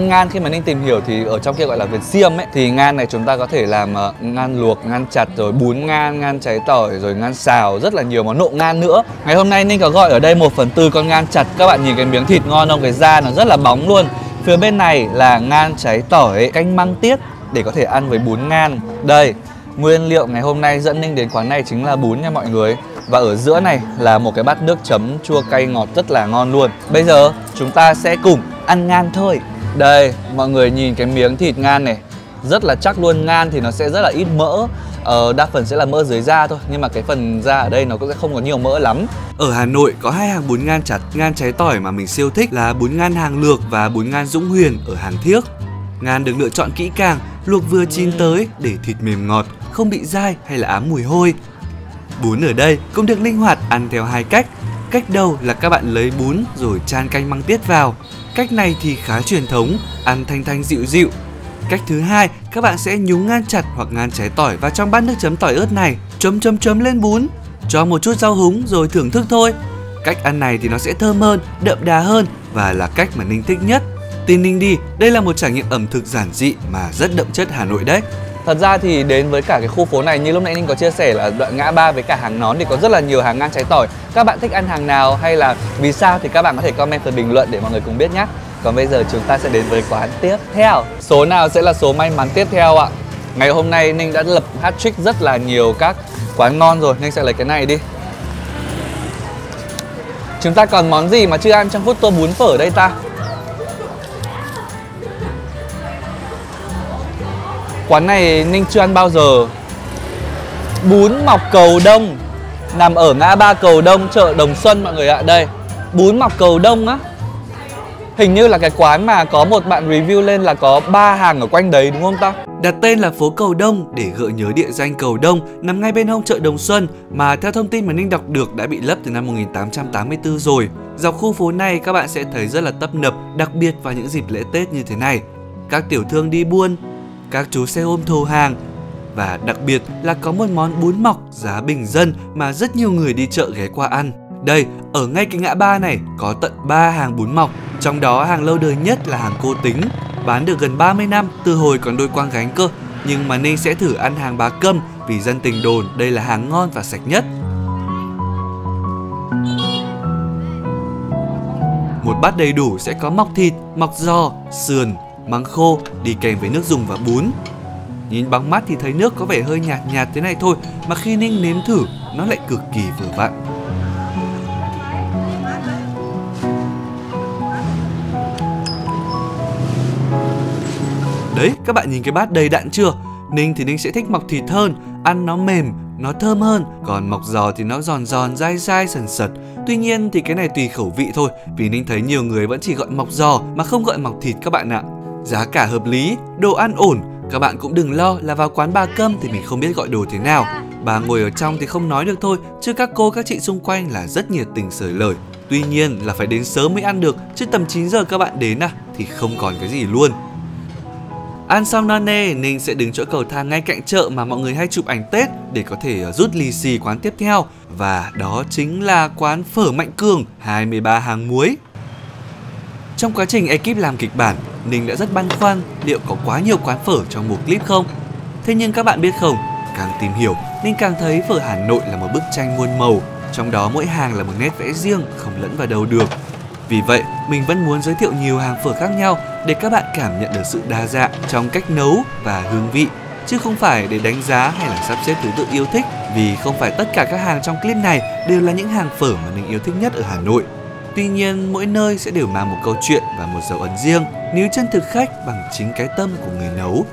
ngan khi mà Ninh tìm hiểu thì ở trong kia gọi là Việt xiêm ấy. Thì ngan này chúng ta có thể làm ngan luộc, ngan chặt, rồi bún ngan, ngan cháy tỏi, rồi ngan xào, rất là nhiều món nộm ngan nữa. Ngày hôm nay Ninh có gọi ở đây 1/4 con ngan chặt. Các bạn nhìn cái miếng thịt ngon không? Cái da nó rất là bóng luôn. Phía bên này là ngan cháy tỏi, canh măng tiết để có thể ăn với bún ngan. Đây, nguyên liệu ngày hôm nay dẫn Ninh đến quán này chính là bún nha mọi người. Và ở giữa này là một cái bát nước chấm chua cay ngọt rất là ngon luôn. Bây giờ chúng ta sẽ cùng ăn ngan thôi. Đây, mọi người nhìn cái miếng thịt ngan này, rất là chắc luôn. Ngan thì nó sẽ rất là ít mỡ, đa phần sẽ là mỡ dưới da thôi. Nhưng mà cái phần da ở đây nó cũng sẽ không có nhiều mỡ lắm. Ở Hà Nội có hai hàng bún ngan chặt, ngan cháy tỏi mà mình siêu thích là bún ngan Hàng Lược và bún ngan Dũng Huyền ở Hàng Thiếc. Ngan được lựa chọn kỹ càng, luộc vừa chín tới để thịt mềm ngọt, không bị dai hay là ám mùi hôi. Bún ở đây cũng được linh hoạt ăn theo hai cách. Cách đầu là các bạn lấy bún rồi chan canh măng tiết vào. Cách này thì khá truyền thống, ăn thanh thanh dịu dịu. Cách thứ hai, các bạn sẽ nhúng ngan chặt hoặc ngan cháy tỏi vào trong bát nước chấm tỏi ớt này, chấm lên bún, cho một chút rau húng rồi thưởng thức thôi. Cách ăn này thì nó sẽ thơm hơn, đậm đà hơn và là cách mà Ninh thích nhất. Tin Ninh đi, đây là một trải nghiệm ẩm thực giản dị mà rất đậm chất Hà Nội đấy. Thật ra thì đến với cả cái khu phố này, như lúc nãy Ninh có chia sẻ là đoạn ngã ba với cả hàng nón thì có rất là nhiều hàng ngan cháy tỏi. Các bạn thích ăn hàng nào hay là vì sao thì các bạn có thể comment phần bình luận để mọi người cùng biết nhé. Còn bây giờ chúng ta sẽ đến với quán tiếp theo. Số nào sẽ là số may mắn tiếp theo ạ? Ngày hôm nay Ninh đã lập hat-trick rất là nhiều các quán ngon rồi. Ninh sẽ lấy cái này đi. Chúng ta còn món gì mà chưa ăn trong food tour bún phở đây ta? Quán này Ninh chưa ăn bao giờ. Bún Mọc Cầu Đông, nằm ở ngã ba Cầu Đông, chợ Đồng Xuân mọi người ạ. Đây, bún Mọc Cầu Đông á. Hình như là cái quán mà có một bạn review lên là có 3 hàng ở quanh đấy đúng không ta? Đặt tên là phố Cầu Đông để gợi nhớ địa danh Cầu Đông nằm ngay bên hông chợ Đồng Xuân mà theo thông tin mà Ninh đọc được đã bị lấp từ năm 1884 rồi. Dọc khu phố này các bạn sẽ thấy rất là tấp nập, đặc biệt vào những dịp lễ Tết như thế này. Các tiểu thương đi buôn, các chú xe ôm thầu hàng và đặc biệt là có một món bún mọc giá bình dân mà rất nhiều người đi chợ ghé qua ăn. Đây, ở ngay cái ngã ba này có tận 3 hàng bún mọc, Trong đó hàng lâu đời nhất là hàng Cô Tính, bán được gần 30 năm từ hồi còn đôi Quang Gánh cơ. Nhưng mà Ninh sẽ thử ăn hàng Bà Câm vì dân tình đồn đây là hàng ngon và sạch nhất. Một bát đầy đủ sẽ có mọc thịt, mọc giò, sườn, măng khô đi kèm với nước dùng và bún. Nhìn bằng mắt thì thấy nước có vẻ hơi nhạt nhạt thế này thôi, mà khi Ninh nếm thử nó lại cực kỳ vừa vặn. Đấy, các bạn nhìn cái bát đầy đặn chưa? Ninh thì Ninh sẽ thích mọc thịt hơn, ăn nó mềm, nó thơm hơn. Còn mọc giò thì nó giòn giòn, dai dai, sần sật. Tuy nhiên thì cái này tùy khẩu vị thôi, vì Ninh thấy nhiều người vẫn chỉ gọi mọc giò mà không gọi mọc thịt các bạn ạ. Giá cả hợp lý, đồ ăn ổn. Các bạn cũng đừng lo là vào quán Bà Câm thì mình không biết gọi đồ thế nào. Bà ngồi ở trong thì không nói được thôi, chứ các cô các chị xung quanh là rất nhiệt tình xởi lởi. Tuy nhiên là phải đến sớm mới ăn được, chứ tầm 9 giờ các bạn đến thì không còn cái gì luôn. Ăn xong no nê, Ninh sẽ đứng chỗ cầu thang ngay cạnh chợ mà mọi người hay chụp ảnh Tết để có thể rút lì xì quán tiếp theo. Và đó chính là quán phở Mạnh Cường, 23 hàng muối. Trong quá trình ekip làm kịch bản, Ninh đã rất băn khoăn liệu có quá nhiều quán phở trong một clip không. Thế nhưng các bạn biết không, càng tìm hiểu, Ninh càng thấy phở Hà Nội là một bức tranh muôn màu. Trong đó mỗi hàng là một nét vẽ riêng, không lẫn vào đâu được. Vì vậy, mình vẫn muốn giới thiệu nhiều hàng phở khác nhau để các bạn cảm nhận được sự đa dạng trong cách nấu và hương vị, chứ không phải để đánh giá hay là sắp xếp thứ tự yêu thích, vì không phải tất cả các hàng trong clip này đều là những hàng phở mà mình yêu thích nhất ở Hà Nội. Tuy nhiên, mỗi nơi sẽ đều mang một câu chuyện và một dấu ấn riêng, níu chân thực khách bằng chính cái tâm của người nấu.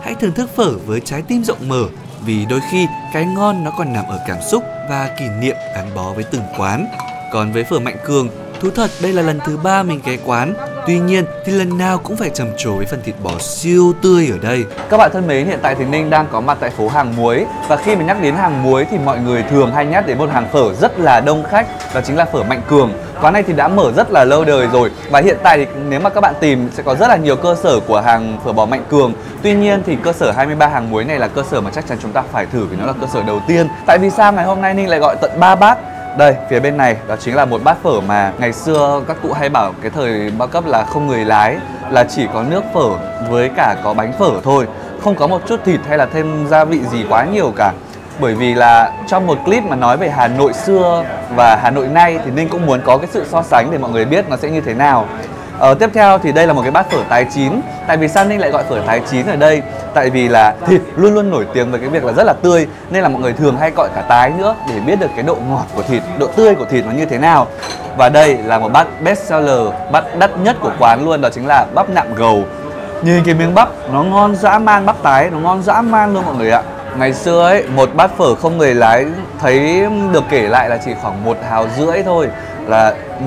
Hãy thưởng thức phở với trái tim rộng mở, vì đôi khi cái ngon nó còn nằm ở cảm xúc và kỷ niệm gắn bó với từng quán. Còn với phở Mạnh Cường, thú thật đây là lần thứ 3 mình ghé quán. Tuy nhiên thì lần nào cũng phải trầm trồ với phần thịt bò siêu tươi ở đây. Các bạn thân mến, hiện tại thì Ninh đang có mặt tại phố hàng muối. Và khi mà nhắc đến hàng muối thì mọi người thường hay nhắc đến một hàng phở rất là đông khách, đó chính là phở Mạnh Cường. Quán này thì đã mở rất là lâu đời rồi. Và hiện tại thì nếu mà các bạn tìm sẽ có rất là nhiều cơ sở của hàng phở bò Mạnh Cường. Tuy nhiên thì cơ sở 23 hàng muối này là cơ sở mà chắc chắn chúng ta phải thử, vì nó là cơ sở đầu tiên. Tại vì sao ngày hôm nay Ninh lại gọi tận 3 bát? Đây, phía bên này đó chính là một bát phở mà ngày xưa các cụ hay bảo cái thời bao cấp là không người lái, là chỉ có nước phở với cả có bánh phở thôi, không có một chút thịt hay là thêm gia vị gì quá nhiều cả. Bởi vì là trong một clip mà nói về Hà Nội xưa và Hà Nội nay thì Ninh cũng muốn có cái sự so sánh để mọi người biết nó sẽ như thế nào. Tiếp theo thì đây là một cái bát phở tái chín. Tại vì sao Ninh lại gọi phở tái chín ở đây? Tại vì là thịt luôn luôn nổi tiếng với cái việc là rất là tươi, nên là mọi người thường hay gọi cả tái nữa để biết được cái độ ngọt của thịt, độ tươi của thịt nó như thế nào. Và đây là một bát best seller, bát đắt nhất của quán luôn, đó chính là bắp nạm gầu. Nhìn cái miếng bắp nó ngon dã man, bắp tái nó ngon dã man luôn mọi người ạ. Ngày xưa ấy, một bát phở không người lái thấy được kể lại là chỉ khoảng 1,5 hào thôi.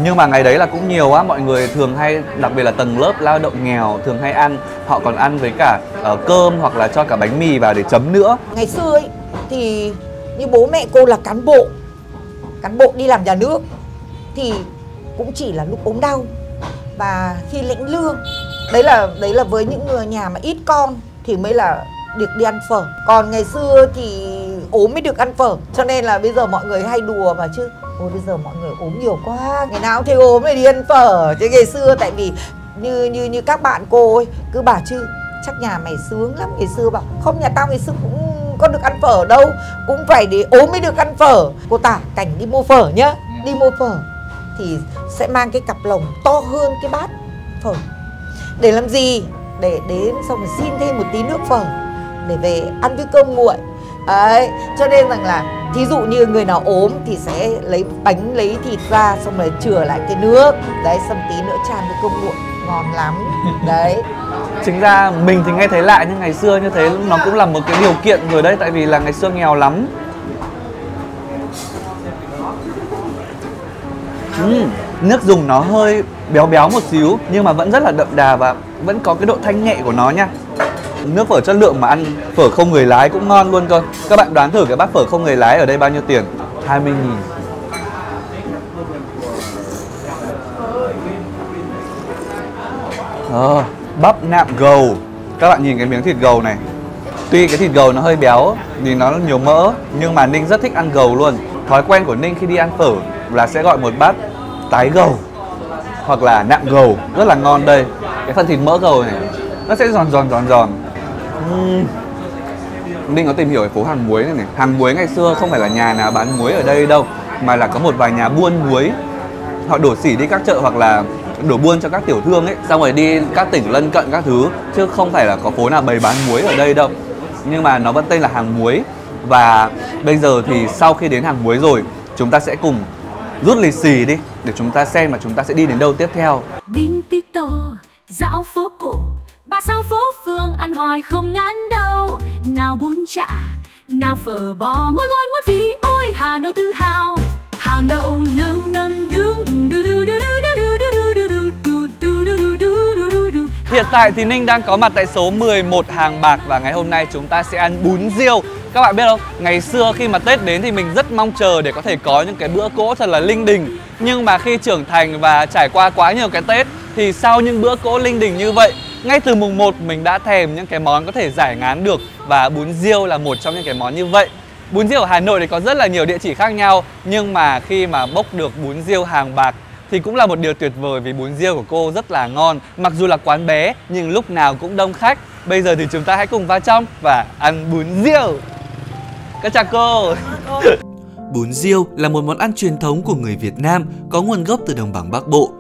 Nhưng mà ngày đấy là cũng nhiều á, mọi người thường hay, đặc biệt là tầng lớp lao động nghèo thường hay ăn, họ còn ăn với cả cơm hoặc là cho cả bánh mì vào để chấm nữa. Ngày xưa ấy thì như bố mẹ cô là cán bộ đi làm nhà nước thì cũng chỉ là lúc ốm đau và khi lĩnh lương. Đấy là với những người nhà mà ít con thì mới là được đi ăn phở. Còn ngày xưa thì ốm mới được ăn phở, cho nên là bây giờ mọi người hay đùa mà chứ. Ôi bây giờ mọi người ốm nhiều quá, ngày nào cũng thấy ốm thì đi ăn phở. Chứ ngày xưa tại vì như các bạn cô ấy cứ bảo chứ chắc nhà mày sướng lắm. Ngày xưa bảo không, nhà tao ngày xưa cũng có được ăn phở đâu, cũng phải để ốm mới được ăn phở. Cô tả cảnh đi mua phở nhá, đi mua phở thì sẽ mang cái cặp lồng to hơn cái bát phở. Để làm gì? Để đến xong rồi xin thêm một tí nước phở để về ăn với cơm nguội. Đấy, cho nên rằng là thí dụ như người nào ốm thì sẽ lấy bánh, lấy thịt ra xong rồi chừa lại cái nước. Đấy, xong tí nữa chan với cơm nguội, ngon lắm. Đấy. Chính ra mình thì nghe thấy lạ, nhưng ngày xưa như thế nó cũng là một cái điều kiện rồi đấy. Tại vì là ngày xưa nghèo lắm. Nước dùng nó hơi béo béo một xíu, nhưng mà vẫn rất là đậm đà và vẫn có cái độ thanh nhẹ của nó nha. Nước phở chất lượng mà ăn phở không người lái cũng ngon luôn cơ. Các bạn đoán thử cái bát phở không người lái ở đây bao nhiêu tiền? 20.000. Bắp nạm gầu. Các bạn nhìn cái miếng thịt gầu này. Tuy cái thịt gầu nó hơi béo vì nó nhiều mỡ, nhưng mà Ninh rất thích ăn gầu luôn. Thói quen của Ninh khi đi ăn phở là sẽ gọi một bát tái gầu. hoặc là nạm gầu rất là ngon. Đây, cái phần thịt mỡ gầu này nó sẽ giòn giòn. Ninh có tìm hiểu về phố hàng muối này. Hàng muối ngày xưa không phải là nhà nào bán muối ở đây đâu, mà là có một vài nhà buôn muối. Họ đổ xỉ đi các chợ hoặc là đổ buôn cho các tiểu thương ấy, xong rồi đi các tỉnh lân cận các thứ, chứ không phải là có phố nào bày bán muối ở đây đâu. Nhưng mà nó vẫn tên là hàng muối. Và bây giờ thì sau khi đến hàng muối rồi, chúng ta sẽ cùng rút lì xì đi để chúng ta xem mà chúng ta sẽ đi đến đâu tiếp theo. Đinh tít tô dạo phố cổ, bà sao phố phường ăn hoài không ngán đâu. Nào bún chả, nào phở bò, mỗi ngon mỗi vị, ôi Hà Nội tự hào. Hàng đậu nâng nâng đứng. Hiện tại thì Ninh đang có mặt tại số 11 Hàng Bạc và ngày hôm nay chúng ta sẽ ăn bún riêu. Các bạn biết không, ngày xưa khi mà Tết đến thì mình rất mong chờ để có thể có những cái bữa cỗ thật là linh đình. Nhưng mà khi trưởng thành và trải qua quá nhiều cái Tết thì sau những bữa cỗ linh đình như vậy, ngay từ mùng 1 mình đã thèm những cái món có thể giải ngán được. Và bún riêu là một trong những cái món như vậy. Bún riêu ở Hà Nội thì có rất là nhiều địa chỉ khác nhau, nhưng mà khi mà bốc được bún riêu Hàng Bạc thì cũng là một điều tuyệt vời vì bún riêu của cô rất là ngon. Mặc dù là quán bé nhưng lúc nào cũng đông khách. Bây giờ thì chúng ta hãy cùng vào trong và ăn bún riêu. Các chào cô. Bún riêu là một món ăn truyền thống của người Việt Nam có nguồn gốc từ đồng bằng Bắc Bộ,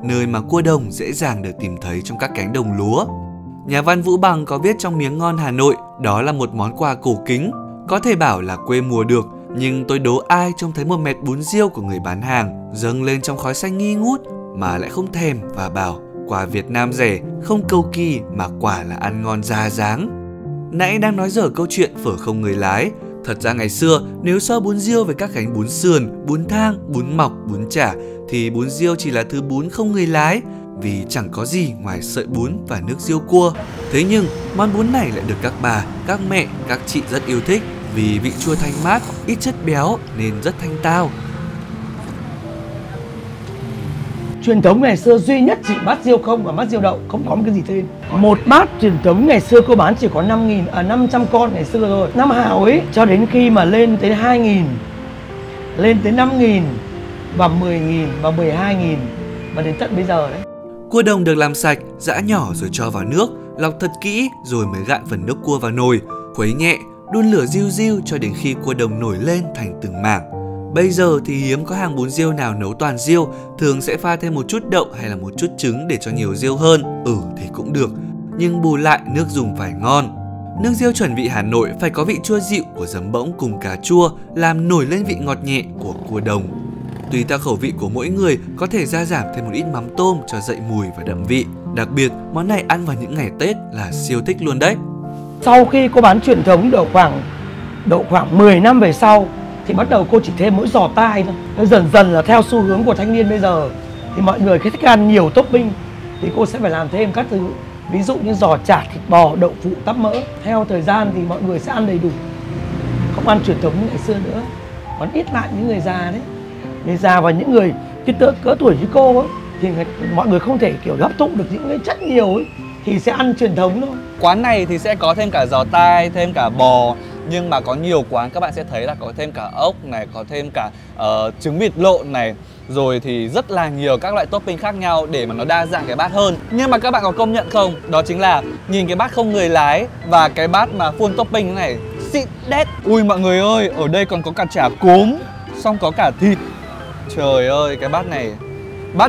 nơi mà cua đồng dễ dàng được tìm thấy trong các cánh đồng lúa. Nhà văn Vũ Bằng có viết trong Miếng Ngon Hà Nội, đó là một món quà cổ kính, có thể bảo là quê mùa được, nhưng tôi đố ai trông thấy một mẹt bún riêu của người bán hàng dâng lên trong khói xanh nghi ngút mà lại không thèm và bảo quà Việt Nam rẻ, không cầu kỳ mà quả là ăn ngon ra dáng. Nãy đang nói dở câu chuyện phở không người lái. Thật ra ngày xưa nếu so bún riêu với các gánh bún sườn, bún thang, bún mọc, bún chả thì bún riêu chỉ là thứ bún không người lái, vì chẳng có gì ngoài sợi bún và nước riêu cua. Thế nhưng món bún này lại được các bà, các mẹ, các chị rất yêu thích vì vị chua thanh mát, ít chất béo nên rất thanh tao. Truyền thống ngày xưa duy nhất chỉ bát riêu không và bát riêu đậu, không có một cái gì thêm. Một bát truyền thống ngày xưa cô bán chỉ có 500 con ngày xưa thôi. Năm Hào ấy cho đến khi mà lên tới 2.000, lên tới 5.000 và 10.000 và 12.000 và đến tận bây giờ đấy. Cua đồng được làm sạch, giã nhỏ rồi cho vào nước, lọc thật kỹ rồi mới gạn phần nước cua vào nồi, khuấy nhẹ, đun lửa riu riu cho đến khi cua đồng nổi lên thành từng mảng. Bây giờ thì hiếm có hàng bún riêu nào nấu toàn riêu, thường sẽ pha thêm một chút đậu hay là một chút trứng để cho nhiều riêu hơn. Thì cũng được, nhưng bù lại nước dùng phải ngon. Nước riêu chuẩn vị Hà Nội phải có vị chua dịu của giấm bỗng cùng cà chua, làm nổi lên vị ngọt nhẹ của cua đồng. Tùy theo khẩu vị của mỗi người, có thể gia giảm thêm một ít mắm tôm cho dậy mùi và đậm vị. Đặc biệt, món này ăn vào những ngày Tết là siêu thích luôn đấy. Sau khi cô bán truyền thống độ khoảng 10 năm về sau thì bắt đầu cô chỉ thêm mỗi giò tai thôi. Dần dần là theo xu hướng của thanh niên bây giờ thì mọi người khi thích ăn nhiều topping thì cô sẽ phải làm thêm các thứ, ví dụ như giò chả, thịt bò, đậu phụ, tắp mỡ. Theo thời gian thì mọi người sẽ ăn đầy đủ, không ăn truyền thống như ngày xưa nữa, còn ít lại những người già đấy. Người già và những người cỡ tuổi như cô ấy thì mọi người không thể kiểu hấp thụ được những cái chất nhiều ấy thì sẽ ăn truyền thống thôi. Quán này thì sẽ có thêm cả giò tai, thêm cả bò. Nhưng mà có nhiều quán các bạn sẽ thấy là có thêm cả ốc này, có thêm cả trứng vịt lộn này. Rồi thì rất là nhiều các loại topping khác nhau để mà nó đa dạng cái bát hơn. Nhưng mà các bạn có công nhận không? Đó chính là nhìn cái bát không người lái và cái bát mà full topping thế này xịn đét. Ui mọi người ơi, ở đây còn có cả chả cốm, xong có cả thịt. Trời ơi, cái bát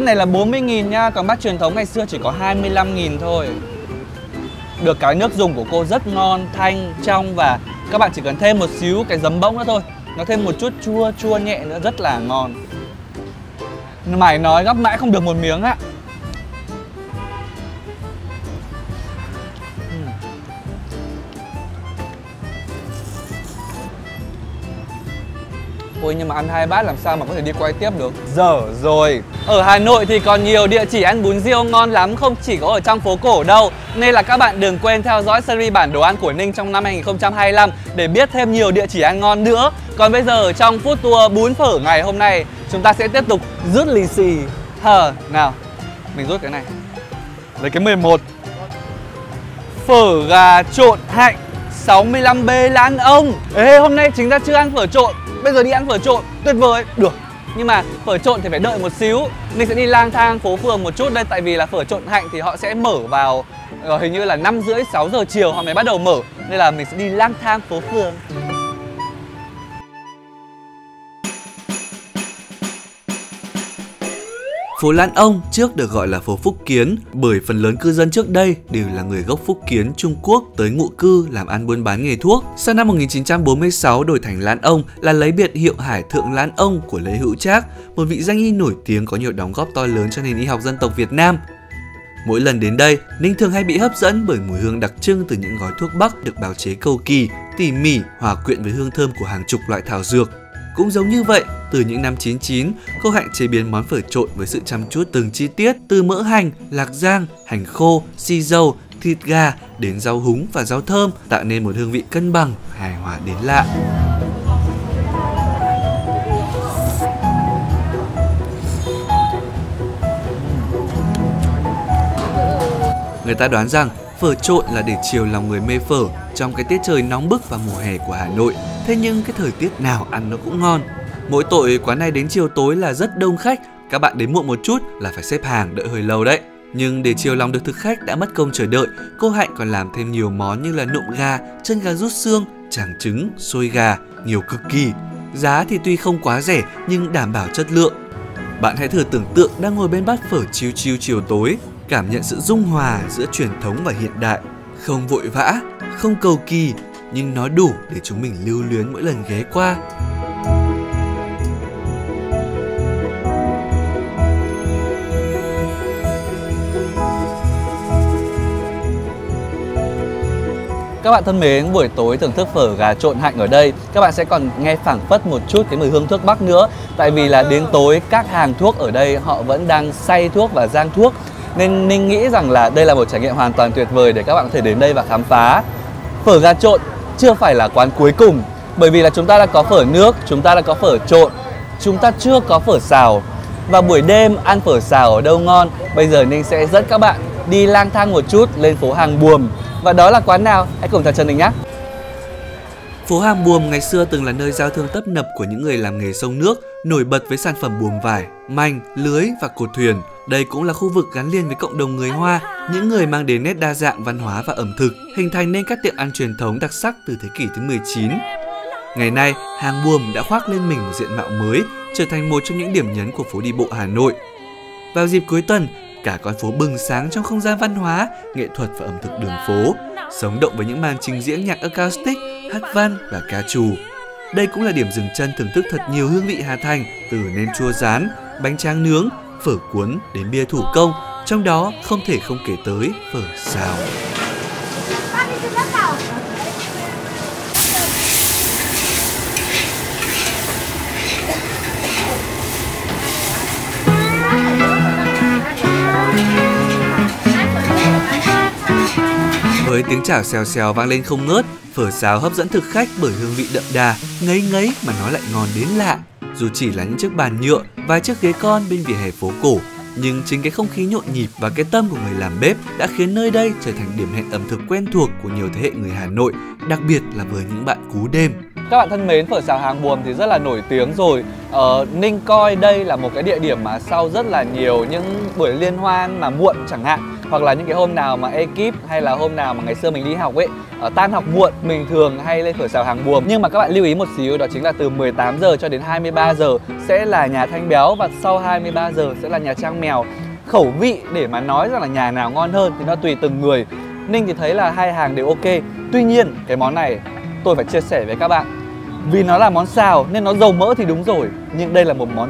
này là 40.000 nha, còn bát truyền thống ngày xưa chỉ có 25.000 thôi. Được cái nước dùng của cô rất ngon, thanh, trong và các bạn chỉ cần thêm một xíu cái giấm bỗng nữa thôi, nó thêm một chút chua nhẹ nữa, rất là ngon. Mải nói gắp mãi không được một miếng ạ. Ôi nhưng mà ăn 2 bát làm sao mà có thể đi quay tiếp được. Dở rồi. Ở Hà Nội thì còn nhiều địa chỉ ăn bún riêu ngon lắm, không chỉ có ở trong phố cổ đâu. Nên là các bạn đừng quên theo dõi series bản đồ ăn của Ninh trong năm 2025 để biết thêm nhiều địa chỉ ăn ngon nữa. Còn bây giờ ở trong food tour bún phở ngày hôm nay, chúng ta sẽ tiếp tục rút lì xì. Nào, mình rút cái này. Lấy cái 11. Phở gà trộn Hạnh 65B Lan Ông. Ê, hôm nay chính ra chưa ăn phở trộn, bây giờ đi ăn phở trộn, tuyệt vời. Được, Nhưng mà phở trộn thì phải đợi một xíu. Ninh sẽ đi lang thang phố phường một chút đây. Tại vì là phở trộn Hạnh thì họ sẽ mở vào hình như là 5 rưỡi 6 giờ chiều họ mới bắt đầu mở. Nên là mình sẽ đi lang thang phố phường. Phố Lan Ông trước được gọi là phố Phúc Kiến bởi phần lớn cư dân trước đây đều là người gốc Phúc Kiến, Trung Quốc tới ngụ cư làm ăn buôn bán nghề thuốc. Sau năm 1946 đổi thành Lan Ông là lấy biệt hiệu Hải Thượng Lan Ông của Lê Hữu Trác, một vị danh y nổi tiếng có nhiều đóng góp to lớn cho nền y học dân tộc Việt Nam. Mỗi lần đến đây, Ninh thường hay bị hấp dẫn bởi mùi hương đặc trưng từ những gói thuốc bắc được bào chế cầu kỳ, tỉ mỉ, hòa quyện với hương thơm của hàng chục loại thảo dược. Cũng giống như vậy, từ những năm 99, cô Hạnh chế biến món phở trộn với sự chăm chút từng chi tiết từ mỡ hành, lạc rang, hành khô, xì dầu, thịt gà đến rau húng và rau thơm, tạo nên một hương vị cân bằng, hài hòa đến lạ. Người ta đoán rằng phở trộn là để chiều lòng người mê phở trong cái tiết trời nóng bức vào mùa hè của Hà Nội. Thế nhưng cái thời tiết nào ăn nó cũng ngon. Mỗi tội quán này đến chiều tối là rất đông khách, các bạn đến muộn một chút là phải xếp hàng đợi hơi lâu đấy. Nhưng để chiều lòng được thực khách đã mất công chờ đợi, cô Hạnh còn làm thêm nhiều món như là nộm gà, chân gà rút xương, tràng trứng, xôi gà, nhiều cực kỳ. Giá thì tuy không quá rẻ nhưng đảm bảo chất lượng. Bạn hãy thử tưởng tượng đang ngồi bên bát phở chill chill chiều tối, cảm nhận sự dung hòa giữa truyền thống và hiện đại, không vội vã, không cầu kỳ, nhưng nó đủ để chúng mình lưu luyến mỗi lần ghé qua. Các bạn thân mến, buổi tối thưởng thức phở gà trộn Hạnh ở đây, các bạn sẽ còn nghe phảng phất một chút cái mùi hương thuốc bắc nữa. Tại vì là đến tối các hàng thuốc ở đây họ vẫn đang xay thuốc và rang thuốc. Nên Ninh nghĩ rằng là đây là một trải nghiệm hoàn toàn tuyệt vời để các bạn có thể đến đây và khám phá. Phở gà trộn chưa phải là quán cuối cùng, bởi vì là chúng ta đã có phở nước, chúng ta đã có phở trộn, chúng ta chưa có phở xào. Và buổi đêm ăn phở xào ở đâu ngon? Bây giờ Ninh sẽ dẫn các bạn đi lang thang một chút lên phố Hàng Buồm. Và đó là quán nào? Hãy cùng theo chân Ninh nhé! Phố Hàng Buồm ngày xưa từng là nơi giao thương tấp nập của những người làm nghề sông nước, nổi bật với sản phẩm buồm vải, manh, lưới và cột thuyền. Đây cũng là khu vực gắn liền với cộng đồng người Hoa, những người mang đến nét đa dạng văn hóa và ẩm thực, hình thành nên các tiệm ăn truyền thống đặc sắc từ thế kỷ thứ 19. Ngày nay, Hàng Buồm đã khoác lên mình một diện mạo mới, trở thành một trong những điểm nhấn của phố đi bộ Hà Nội. Vào dịp cuối tuần, cả con phố bừng sáng trong không gian văn hóa, nghệ thuật và ẩm thực đường phố, sống động với những màn trình diễn nhạc acoustic, hát văn và ca trù. Đây cũng là điểm dừng chân thưởng thức thật nhiều hương vị Hà Thành, từ nem chua rán, bánh tráng nướng, phở cuốn đến bia thủ công, trong đó không thể không kể tới phở xào. Với tiếng chảo xèo xèo vang lên không ngớt, phở xào hấp dẫn thực khách bởi hương vị đậm đà, ngấy ngấy mà nó lại ngon đến lạ. Dù chỉ là những chiếc bàn nhựa, vài chiếc ghế con bên vỉa hè phố cổ, nhưng chính cái không khí nhộn nhịp và cái tâm của người làm bếp đã khiến nơi đây trở thành điểm hẹn ẩm thực quen thuộc của nhiều thế hệ người Hà Nội, đặc biệt là với những bạn cú đêm. Các bạn thân mến, phở xào Hàng Buồm thì rất là nổi tiếng rồi. Ninh coi đây là một cái địa điểm mà sau rất là nhiều những buổi liên hoan mà muộn chẳng hạn, hoặc là những cái hôm nào mà ekip hay là hôm nào mà ngày xưa mình đi học ấy, tan học muộn mình thường hay lên phở xào Hàng Buồm. Nhưng mà các bạn lưu ý một xíu, đó chính là từ 18 giờ cho đến 23 giờ sẽ là nhà Thanh Béo, và sau 23 giờ sẽ là nhà Trang Mèo. Khẩu vị để mà nói rằng là nhà nào ngon hơn thì nó tùy từng người. Ninh thì thấy là hai hàng đều ok. Tuy nhiên cái món này tôi phải chia sẻ với các bạn, vì nó là món xào nên nó dầu mỡ thì đúng rồi, nhưng đây là một món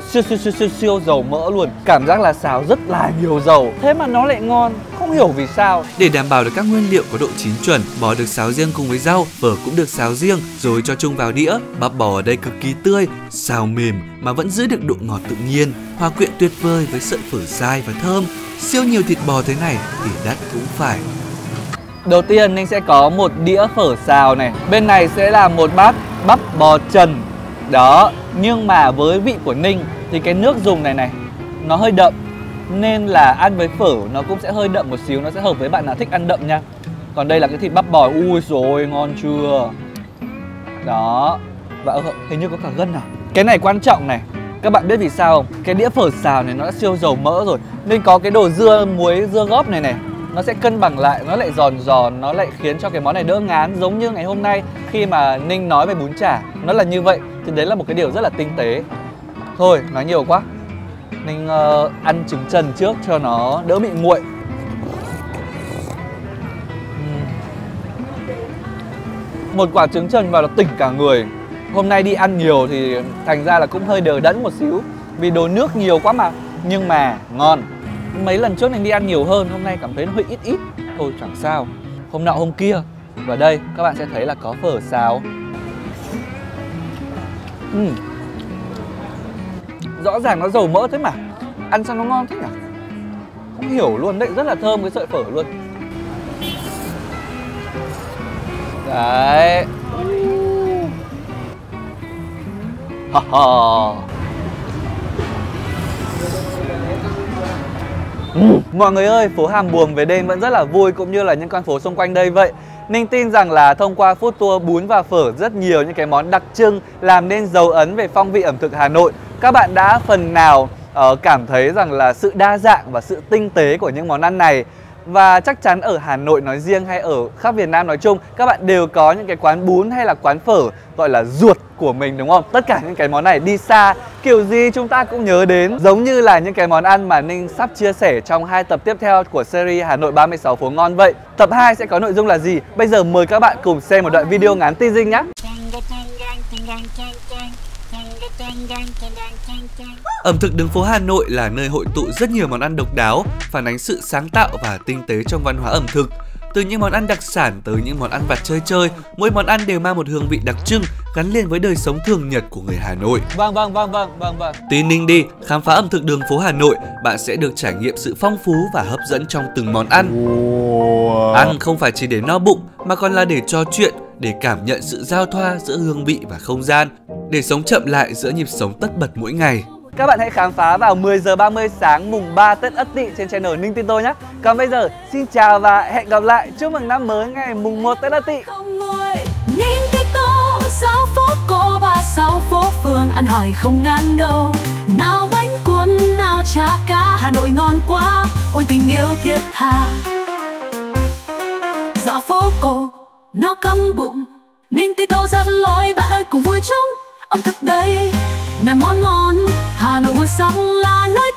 siêu dầu mỡ luôn. Cảm giác là xào rất là nhiều dầu, thế mà nó lại ngon, không hiểu vì sao. Để đảm bảo được các nguyên liệu có độ chín chuẩn, bò được xào riêng cùng với rau, phở cũng được xào riêng rồi cho chung vào đĩa. Bắp bò ở đây cực kỳ tươi, xào mềm mà vẫn giữ được độ ngọt tự nhiên, hòa quyện tuyệt vời với sợi phở dai và thơm. Siêu nhiều thịt bò thế này thì đắt cũng phải. Đầu tiên Ninh sẽ có một đĩa phở xào này, bên này sẽ là một bát bắp bò trần. Đó, nhưng mà với vị của Ninh thì cái nước dùng này nó hơi đậm, nên là ăn với phở nó cũng sẽ hơi đậm một xíu, nó sẽ hợp với bạn nào thích ăn đậm nha. Còn đây là cái thịt bắp bò, ui rồi ngon chưa. Đó, và hình như có cả gân à. Cái này quan trọng này, Các bạn biết vì sao không? Cái đĩa phở xào này nó đã siêu dầu mỡ rồi, nên có cái đồ dưa muối, dưa góp này này, nó sẽ cân bằng lại, nó lại giòn giòn, nó lại khiến cho cái món này đỡ ngán. Giống như ngày hôm nay khi mà Ninh nói về bún chả, nó là như vậy. Thì đấy là một cái điều rất là tinh tế. Thôi, nói nhiều quá, Ninh ăn trứng trần trước cho nó đỡ bị nguội. Một quả trứng trần vào là tỉnh cả người. Hôm nay đi ăn nhiều thì thành ra là cũng hơi đờ đẫn một xíu, vì đồ nước nhiều quá mà. Nhưng mà ngon. Mấy lần trước mình đi ăn nhiều hơn, hôm nay cảm thấy nó hơi ít. Thôi chẳng sao, hôm nọ hôm kia. Và đây các bạn sẽ thấy là có phở xào. Rõ ràng nó dầu mỡ thế mà ăn sao nó ngon thế nhỉ? Không hiểu luôn đấy, rất là thơm cái sợi phở luôn. Đấy. Mọi người ơi, phố Hàm Buồm về đêm vẫn rất là vui, cũng như là những con phố xung quanh đây vậy. Ninh tin rằng là thông qua food tour bún và phở, rất nhiều những cái món đặc trưng làm nên dấu ấn về phong vị ẩm thực Hà Nội. Các bạn đã phần nào cảm thấy rằng là sự đa dạng và sự tinh tế của những món ăn này. Và chắc chắn ở Hà Nội nói riêng hay ở khắp Việt Nam nói chung, các bạn đều có những cái quán bún hay là quán phở gọi là ruột của mình, đúng không? Tất cả những cái món này đi xa, kiểu gì chúng ta cũng nhớ đến. Giống như là những cái món ăn mà Ninh sắp chia sẻ trong 2 tập tiếp theo của series Hà Nội 36 phố ngon vậy. Tập 2 sẽ có nội dung là gì? Bây giờ mời các bạn cùng xem một đoạn video ngắn teasing nhé. Ẩm thực đường phố Hà Nội là nơi hội tụ rất nhiều món ăn độc đáo, phản ánh sự sáng tạo và tinh tế trong văn hóa ẩm thực. Từ những món ăn đặc sản tới những món ăn vặt chơi, mỗi món ăn đều mang một hương vị đặc trưng gắn liền với đời sống thường nhật của người Hà Nội. Vâng. Tin Ninh đi, khám phá ẩm thực đường phố Hà Nội, bạn sẽ được trải nghiệm sự phong phú và hấp dẫn trong từng món ăn. Ăn không phải chỉ để no bụng mà còn là để trò chuyện, để cảm nhận sự giao thoa giữa hương vị và không gian, để sống chậm lại giữa nhịp sống tất bật mỗi ngày. Các bạn hãy khám phá vào 10 giờ 30 sáng mùng 3 Tết Ất Tỵ trên channel Ninh Tin Tôi nhé. Còn bây giờ, xin chào và hẹn gặp lại. Chúc mừng năm mới ngày mùng 1 Tết Ất Tỵ. Ninh Tin Tôi, 6 phố cổ 36 phố phường, ăn hỏi không ngán đâu. Nào bánh cuốn, nào chả cá, Hà Nội ngon quá, ôi tình yêu thiết tha. Dạo phố cổ, nó căng bụng, Ninh Tin Tôi dẫn lối bạn ơi cùng vui chung ẩm thực đây. Mẹ món ngon, Hà Nội mùa sống là nơi